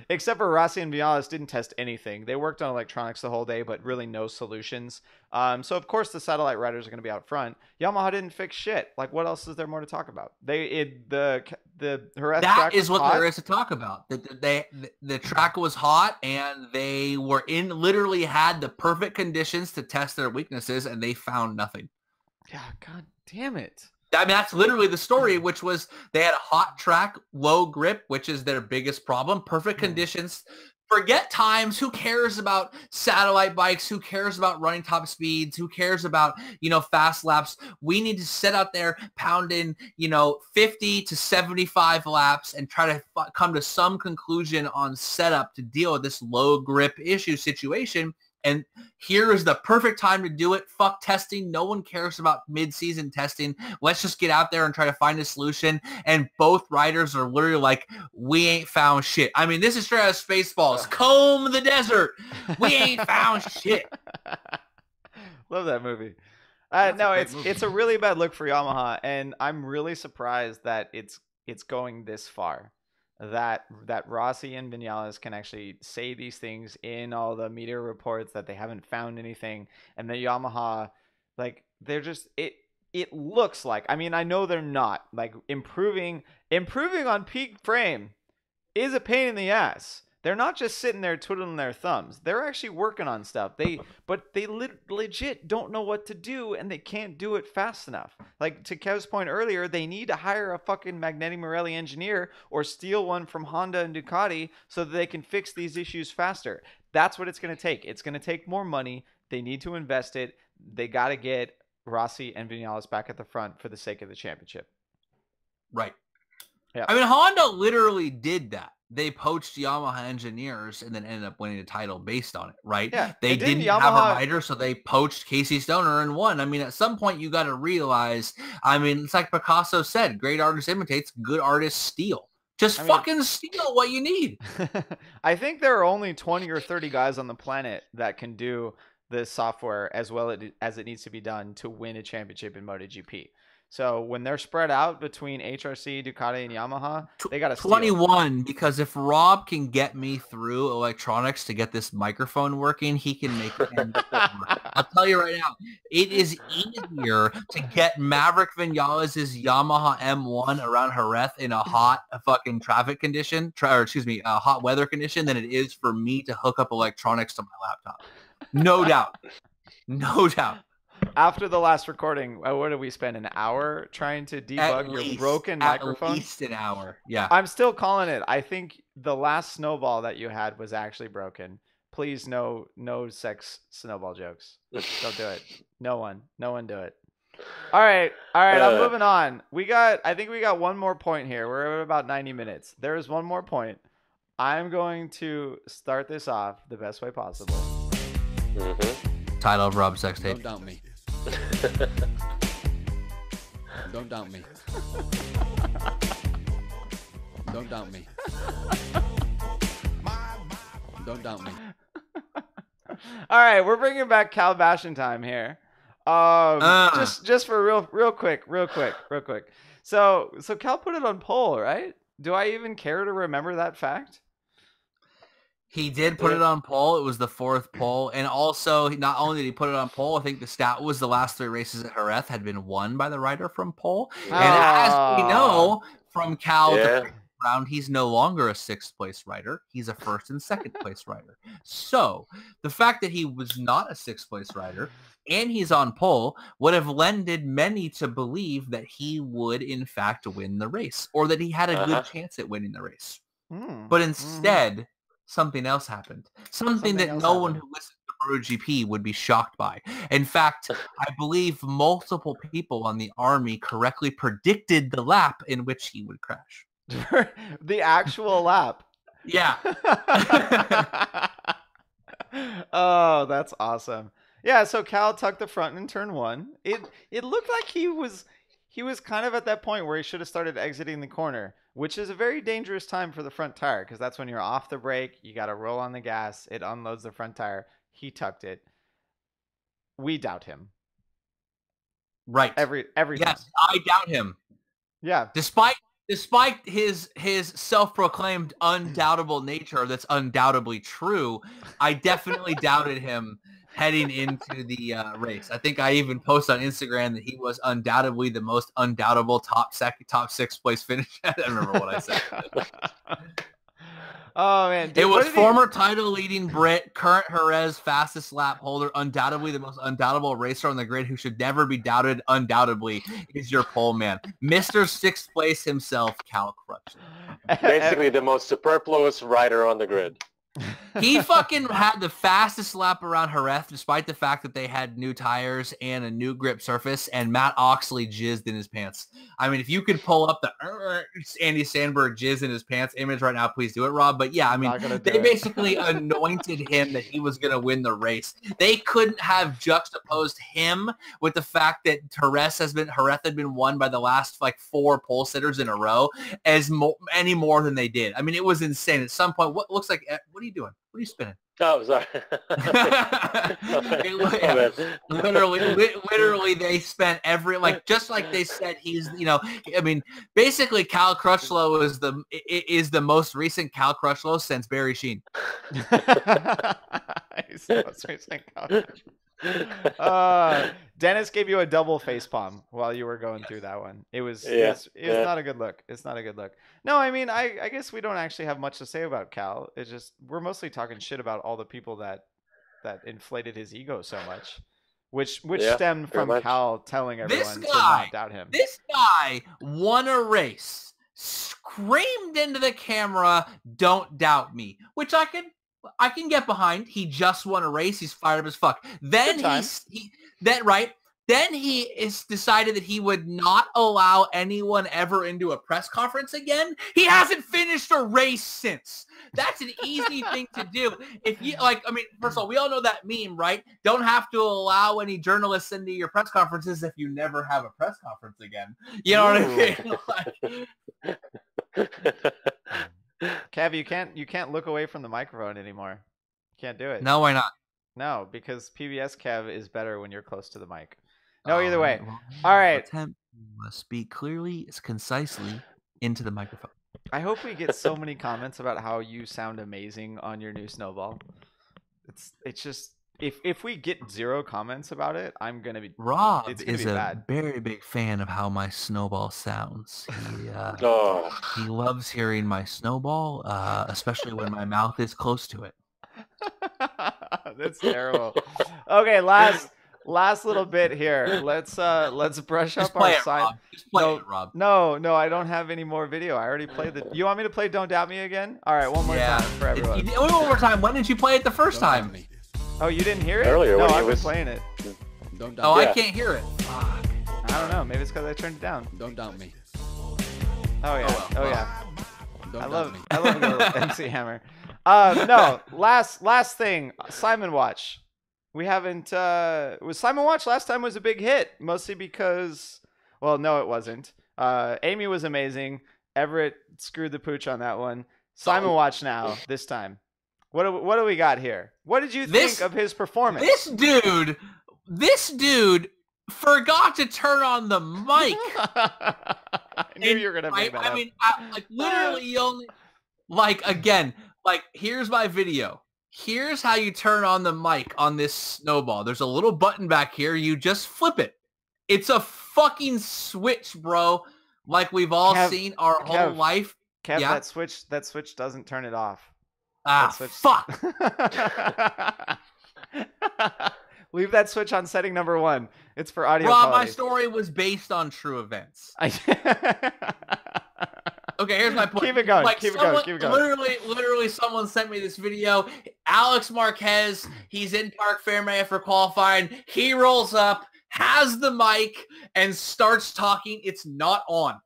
Except for Rossi and Vinales didn't test anything. They worked on electronics the whole day, but really no solutions. So of course the satellite riders are going to be out front. Yamaha didn't fix shit. Like what else is there more to talk about? The Jerez track is what hot. there is to talk about. The track was hot and they were literally had the perfect conditions to test their weaknesses and they found nothing. Yeah, god damn it. I mean, that's literally the story, which was they had a hot track, low grip, which is their biggest problem, perfect conditions. Forget times. Who cares about satellite bikes? Who cares about running top speeds? Who cares about, fast laps? We need to sit out there pounding, 50 to 75 laps and try to come to some conclusion on setup to deal with this low grip issue situation. And here is the perfect time to do it. Fuck testing. No one cares about mid-season testing. Let's just get out there and try to find a solution. And both riders are literally like, we ain't found shit. I mean, this is straight out of Spaceballs. Comb the desert. We ain't found shit. Love that movie. No, it's a really bad look for Yamaha, and I'm really surprised that it's going this far. That Rossi and Vinales can actually say these things in all the media reports that they haven't found anything, and the Yamaha, like, they're just it looks like, I mean, I know they're not, like, improving on peak frame is a pain in the ass. They're not just sitting there twiddling their thumbs. They're actually working on stuff. But they legit don't know what to do, and they can't do it fast enough. Like, to Kev's point earlier, they need to hire a fucking Magneti Marelli engineer or steal one from Honda and Ducati so that they can fix these issues faster. That's what it's going to take. It's going to take more money. They need to invest it. They got to get Rossi and Vinales back at the front for the sake of the championship. Right. Yeah. I mean, Honda literally did that. They poached Yamaha engineers and then ended up winning the title based on it, right? Yeah, they didn't have a rider, so they poached Casey Stoner and won. I mean, at some point, you got to realize, I mean, it's like Picasso said, great artist imitates, good artists steal. Just fucking steal what you need. I think there are only 20 or 30 guys on the planet that can do this software as well as it needs to be done to win a championship in MotoGP. So when they're spread out between HRC, Ducati, and Yamaha, they got to 21, because if Rob can get me through electronics to get this microphone working, he can make it work. I'll tell you right now, it is easier to get Maverick Vinales' Yamaha M1 around Jerez in a hot fucking traffic condition, a hot weather condition, than it is for me to hook up electronics to my laptop. No doubt. No doubt. After the last recording, what did we spend, an hour trying to debug your broken microphone? At least an hour, yeah. I'm still calling it. I think the last snowball that you had was actually broken. Please, no sex snowball jokes. Don't do it. No one do it. All right, I'm moving on. I think we got one more point here. We're at about 90 minutes. There is one more point. I'm going to start this off the best way possible. Mm-hmm. Title of Rob's sex tape. Don't doubt me. Don't doubt me. Don't doubt me. Don't doubt me. All right, we're bringing back Cal Bastion time here. Just for real quick. So Cal put it on poll, right? Do I even care to remember that fact? He did put it on poll. It was the fourth poll. And also, not only did he put it on poll, I think the stat was the last 3 races at Jerez had been won by the rider from poll. And as we know from Cal to round, he's no longer a 6th place rider. He's a 1st and 2nd place rider. So the fact that he was not a 6th place rider and he's on pole would have lended many to believe that he would in fact win the race, or that he had a good chance at winning the race. But instead, something else happened. Something that no one who listens to BrotoGP would be shocked by. In fact, I believe multiple people on the Army correctly predicted the lap in which he would crash. The actual lap. Yeah. Oh, that's awesome. Yeah, so Cal tucked the front in turn 1. It looked like he was kind of at that point where he should have started exiting the corner, which is a very dangerous time for the front tire, because that's when you're off the brake, you got to roll on the gas, it unloads the front tire. He tucked it. We doubt him. Right. Every time. Yes, I doubt him. Yeah. Despite his self-proclaimed undoubtable nature that's undoubtedly true, I definitely doubted him heading into the race. I think I even posted on Instagram that he was undoubtedly the most undoubtable top 6th place finish. I don't remember what I said. Oh man, dude, it was former title leading Brit, current Jerez fastest lap holder, undoubtedly the most undoubtable racer on the grid who should never be doubted, undoubtedly is your pole man, Mr. 6th place himself, Cal Crutchlow. Basically the most superfluous rider on the grid. He fucking had the fastest lap around Jerez, despite the fact that they had new tires and a new grip surface, and Matt Oxley jizzed in his pants. I mean, if you could pull up the Andy Sandberg jizz in his pants image right now, please do it, Rob. But yeah, I mean, they basically anointed him that he was going to win the race. They couldn't have juxtaposed him with the fact that Jerez had been won by the last like 4 pole sitters in a row any more than they did. I mean, it was insane. At some point, what looks like, what are you doing? What are you spinning? Oh, sorry. Literally, they spent just like they said he's, I mean, basically Cal Crutchlow is the most recent Cal Crutchlow since Barry Sheen. He's the most recent Cal Crutchlow. Dennis gave you a double face palm while you were going through that one. It was not a good look. It's not a good look. No, I mean, I guess we don't actually have much to say about Cal. It's just we're mostly talking shit about all the people that inflated his ego so much, which stemmed from Cal telling everyone to not doubt him. This guy won a race, screamed into the camera, "Don't doubt me," which I can get behind. He just won a race. He's fired up as fuck. Then Then he is decided that he would not allow anyone ever into a press conference again. He hasn't finished a race since. That's an easy thing to do. If you first of all, we all know that meme, right? Don't have to allow any journalists into your press conferences if you never have a press conference again. You know what I mean? Kev, you can't look away from the microphone anymore. You can't do it. No, why not? No, because PBS Kev is better when you're close to the mic. No, either way. All right. Attempt to speak clearly, concisely into the microphone. I hope we get so many comments about how you sound amazing on your new snowball. It's just if we get 0 comments about it, I'm gonna be Rob it's gonna is be a bad. very big fan of how my snowball sounds. He loves hearing my snowball, especially when my mouth is close to it. That's terrible. Okay, last little bit here. Let's brush up our sign. Rob. No, I don't have any more video. I already played the. You want me to play Don't Doubt Me again? All right, one more time for everyone. One more time. When did you play it the first time? Oh, you didn't hear it? Earlier. No, I've been playing it. Don't doubt me. I can't hear it. I don't know. Maybe it's because I turned it down. Don't doubt me. Oh yeah. Yeah. Don't I love me. MC Hammer. No. Last thing. Simon Watch. We haven't. Was Simon Watch last time was a big hit, mostly because. Well, no, it wasn't. Amy was amazing. Everett screwed the pooch on that one. Simon Watch now this time. What do we got here? What did you think of his performance? This dude forgot to turn on the mic. I knew you were gonna make that up. I mean, literally, you only here's my video. Here's how you turn on the mic on this snowball. There's a little button back here. You just flip it. It's a fucking switch, bro. Like we've all seen our whole life. Kev, that switch doesn't turn it off. Fuck. Leave that switch on setting number 1. It's for audio quality. quality. My story was based on true events. Okay, here's my point. Keep it going. Keep it going. Literally, someone sent me this video. Alex Marquez, he's in Parc Fermé for qualifying. He rolls up, has the mic, and starts talking. It's not on.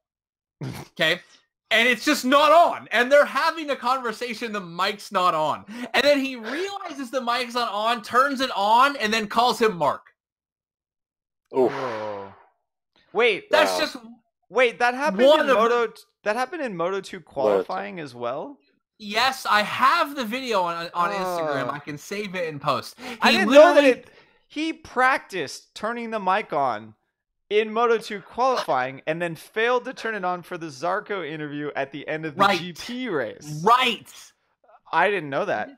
Okay? And it's just not on. And they're having a conversation. The mic's not on. And then he realizes the mic's not on, turns it on, and then calls him Mark. Oh. Wait. That happened that happened in Moto2 qualifying as well? Yes, I have the video on Instagram. I can save it in post. I didn't know that he practiced turning the mic on in Moto2 qualifying and then failed to turn it on for the Zarco interview at the end of the GP race. Right. I didn't know that.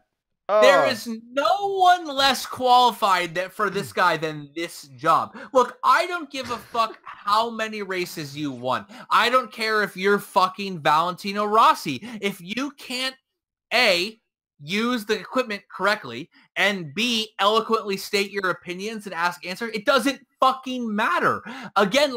There is no one less qualified for this guy than this job. Look, I don't give a fuck how many races you won. I don't care if you're fucking Valentino Rossi. If you can't, A, use the equipment correctly, and B, eloquently state your opinions and ask answers, it doesn't fucking matter. Again,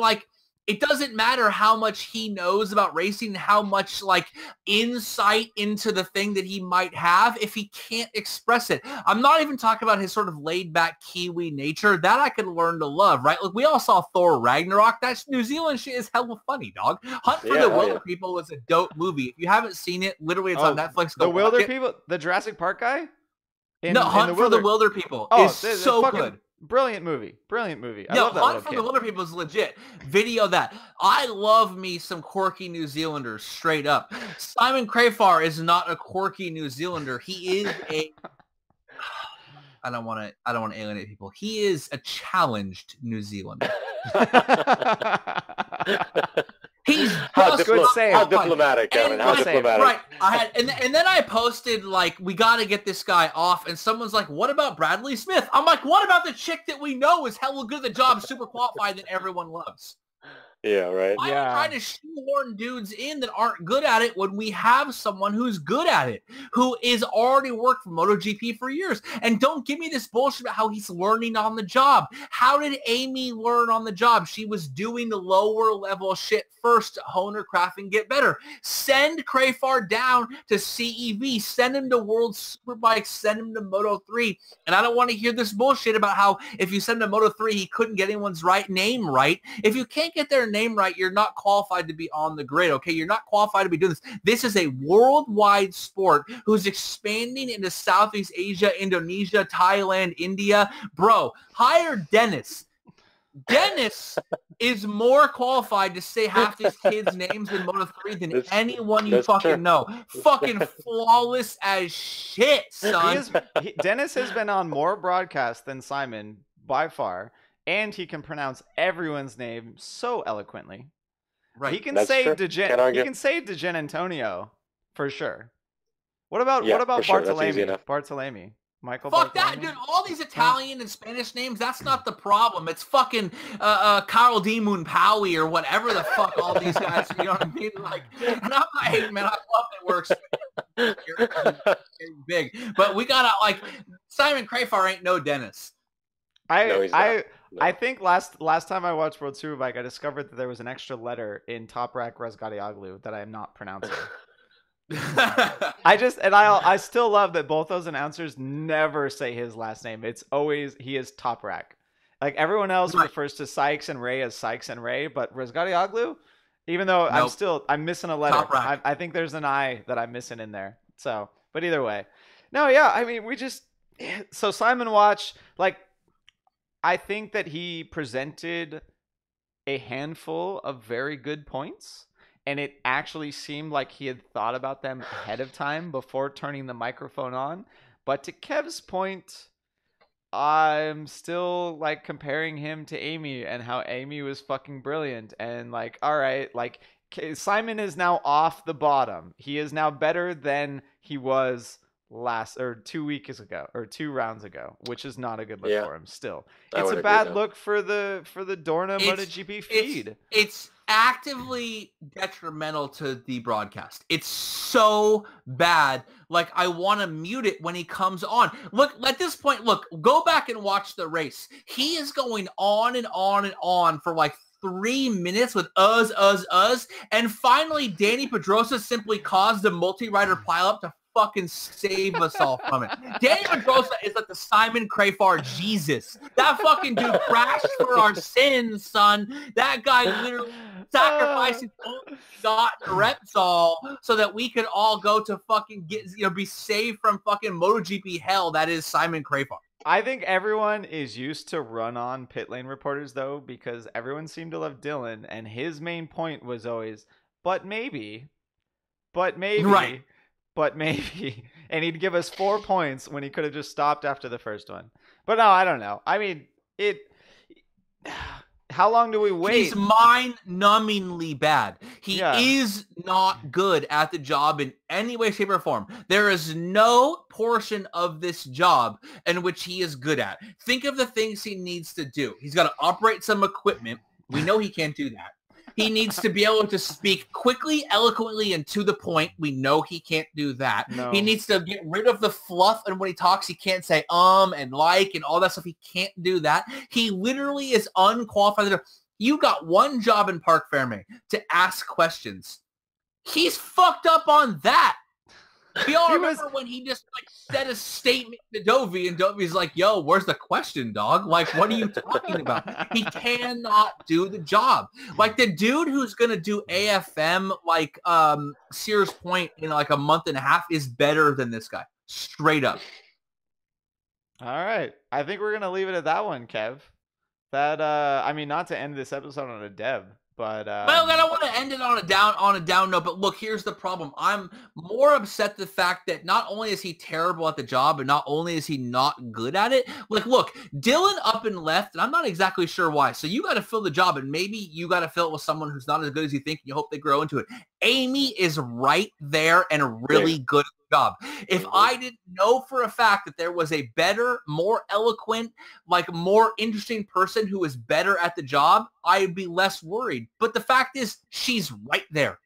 it doesn't matter how much he knows about racing, how much like insight into the thing that he might have if he can't express it. I'm not even talking about his sort of laid back Kiwi nature that I can learn to love, right? Like we all saw Thor Ragnarok. That New Zealand shit is hella funny, dog. Hunt for the Wilder People was a dope movie. If you haven't seen it, literally it's on Netflix. The Wilder People, the Jurassic Park guy? Hunt for the Wilder People is so good. Brilliant movie. I love that Hunt for the Wilder People is legit. Video that. I love me some quirky New Zealanders, straight up. Simon Crafar is not a quirky New Zealander. He is a... I don't want to alienate people. He is a challenged New Zealander. He's how diplomatic, Kevin. How diplomatic. Right. And then I posted, like, we got to get this guy off. And someone's like, what about Bradley Smith? I'm like, what about the chick that we know is hella good at the job, super qualified, that everyone loves? Yeah, right. Why are we trying to shoehorn dudes in that aren't good at it when we have someone who's good at it, who is already worked for MotoGP for years? And don't give me this bullshit about how he's learning on the job. How did Amy learn on the job? She was doing the lower level shit first to hone her craft and get better. Send Crafar down to CEV. Send him to World Superbike. Send him to Moto3. And I don't want to hear this bullshit about how if you send him to Moto3, he couldn't get anyone's name right. If you can't get their name right, you're not qualified to be on the grid, okay? You're not qualified to be doing this. This is a worldwide sport who's expanding into Southeast Asia, Indonesia, Thailand, India. Bro, hire Dennis. Dennis is more qualified to say half these kids' names in Moto3 than anyone you fucking know. Fucking flawless as shit, son. Dennis has been on more broadcasts than Simon by far. And he can pronounce everyone's name so eloquently. Right. He can say DeGen Antonio for sure. What about Bartolome? Bartolome. Michael Fuck Bartolome? that, dude. All these Italian and Spanish names, that's not the problem. It's fucking Carl D. Moonpawi or whatever the fuck all these guys, you know what I mean? Like, and I'm not hating, man. I love that works. You're big. But we gotta, like, Simon Crafar ain't no Dennis. I think last time I watched World Superbike, I discovered that there was an extra letter in Top Rack Razgadioglu that I am not pronouncing. I still love that both those announcers never say his last name. It's always he is Top Rack. Like everyone else refers to Sykes and Ray as Sykes and Ray, but Razgadioglu, even though I'm missing a letter. I think there's an I that I'm missing in there. So, but either way, no, yeah. I mean, so Simon Watch, like. I think that he presented a handful of very good points, and it actually seemed like he had thought about them ahead of time before turning the microphone on. But to Kev's point, I'm still like comparing him to Amy and how Amy was fucking brilliant. And like, all right, like Simon is now off the bottom. He is now better than he was 2 rounds ago, which is not a good look for him still. It's a bad look for the Dorna MotoGP feed. It's actively detrimental to the broadcast. It's so bad. Like, I want to mute it when he comes on. Look, at this point, go back and watch the race. He is going on and on and on for like 3 minutes with us. And finally, Dani Pedrosa simply caused a multi-rider pileup to fucking save us all from it. Dani Pedrosa is like the Simon Crafar Jesus. That fucking dude crashed for our sins, son. That guy literally sacrificed his own gotten Repsol so that we could all go to fucking be saved from fucking MotoGP hell. That is Simon Crafar. I think everyone is used to run-on pit lane reporters, though, because everyone seemed to love Dylan, and his main point was always, but maybe, right. But maybe. And he'd give us 4 points when he could have just stopped after the first one. But no, I don't know. I mean, how long do we wait? He's mind-numbingly bad. He is not good at the job in any way, shape, or form. There is no portion of this job in which he is good at. Think of the things he needs to do. He's got to operate some equipment. We know he can't do that. He needs to be able to speak quickly, eloquently, and to the point. We know he can't do that. No. He needs to get rid of the fluff, and when he talks, he can't say and like and all that stuff. He can't do that. He literally is unqualified. You got one job in Parc Ferme to ask questions. He's fucked up on that. We all remember when he just like said a statement to Dovey, and Dovey's like, yo, where's the question, dog? Like, what are you talking about? He cannot do the job. Like, the dude who's going to do AFM, like Sears Point in like a month and a half is better than this guy. Straight up. All right. I think we're going to leave it at that one, Kev. That, I mean, not to end this episode on a deb, but well, I don't want to end it on a down note, but look, here's the problem. I'm more upset the fact that not only is he terrible at the job, and not only is he not good at it. Like, look, Dylan up and left, and I'm not exactly sure why. So you got to fill the job, and maybe you got to fill it with someone who's not as good as you think, and you hope they grow into it. Amy is right there and really good at the job. If I didn't know for a fact that there was a better, more eloquent, like more interesting person who is better at the job, I'd be less worried. But the fact is, she's right there.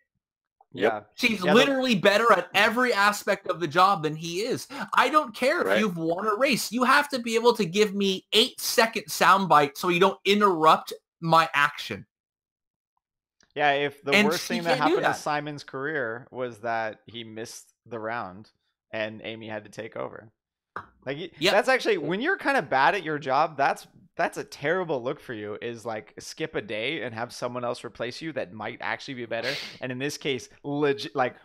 Yep. She's literally better at every aspect of the job than he is. I don't care if you've won a race. You have to be able to give me 8-second soundbite so you don't interrupt my action. Yeah, if the worst thing that happened to Simon's career was that he missed the round and Amy had to take over. Like, that's actually, when you're kind of bad at your job, that's a terrible look for you, is like skip a day and have someone else replace you that might actually be better. And in this case, legit, like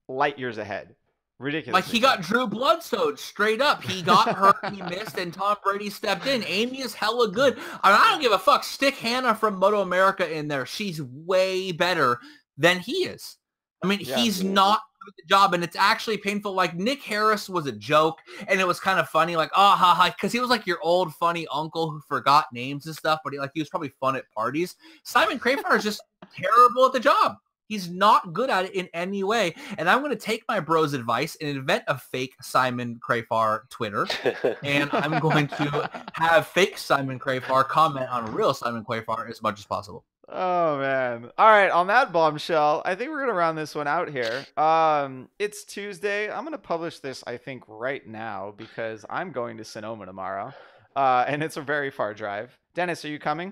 light years ahead. Ridiculous. Like, he got Drew Bledsoe straight up. He got hurt, he missed, and Tom Brady stepped in. Amy is hella good. I don't give a fuck. Stick Hannah from Moto America in there. She's way better than he is. I mean, he's not good at the job, and it's actually painful. Like, Nick Harris was a joke, and it was kind of funny, like, oh, ha, ha, because he was like your old funny uncle who forgot names and stuff, but he was probably fun at parties. Simon Crafar is just terrible at the job. He's not good at it in any way. And I'm going to take my bro's advice and invent a fake Simon Crafar Twitter. And I'm going to have fake Simon Crafar comment on real Simon Crafar as much as possible. Oh, man. All right. On that bombshell, I think we're going to round this one out here. It's Tuesday. I'm going to publish this, I think, right now because I'm going to Sonoma tomorrow. And it's a very far drive. Dennis, are you coming?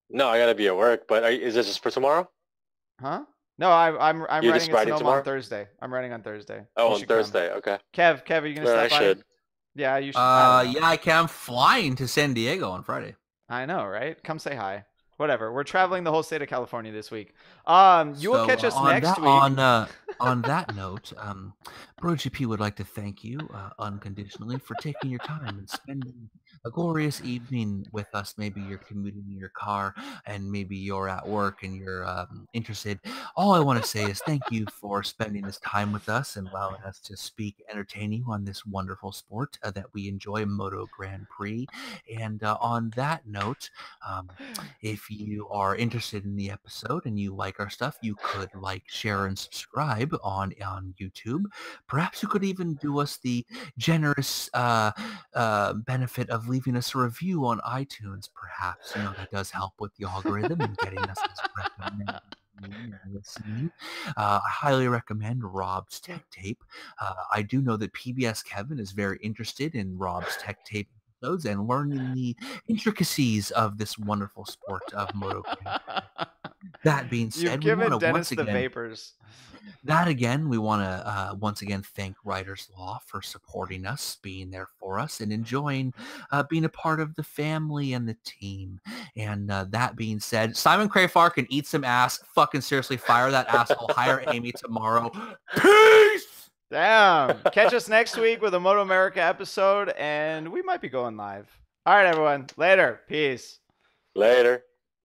No, I got to be at work. But is this just for tomorrow? Huh? No, I'm You're riding just riding in Sonoma tomorrow? on Thursday. I'm riding on Thursday. Oh, on Thursday. Okay. Kev, are you gonna stop by? I should. Yeah, you should. Yeah, I can. I'm flying to San Diego on Friday. I know, right? Come say hi. Whatever. We're traveling the whole state of California this week. You will catch us next week. On that note, BrotoGP would like to thank you unconditionally for taking your time and spending a glorious evening with us. Maybe you're commuting in your car and maybe you're at work and you're interested. All I want to say is thank you for spending this time with us and allowing us to speak, entertain you on this wonderful sport that we enjoy, Moto Grand Prix. And on that note, if you are interested in the episode and you like our stuff, you could like, share, and subscribe on YouTube. Perhaps you could even do us the generous benefit of leaving us a review on iTunes. Perhaps, that does help with the algorithm and getting us recommended. I highly recommend Rob's Tech Tape. I do know that PBS Kevin is very interested in Rob's Tech Tape and learning the intricacies of this wonderful sport of MotoGP. That being said, we want to once again the vapors. We want to once again thank Writers Law for supporting us, being there for us, and enjoying being a part of the family and the team. And that being said, Simon Crafar can eat some ass. Fucking seriously, fire that asshole. Hire Amy tomorrow. Peace! Damn. Catch us next week with a Moto America episode, and we might be going live. All right, everyone. Later. Peace. Later.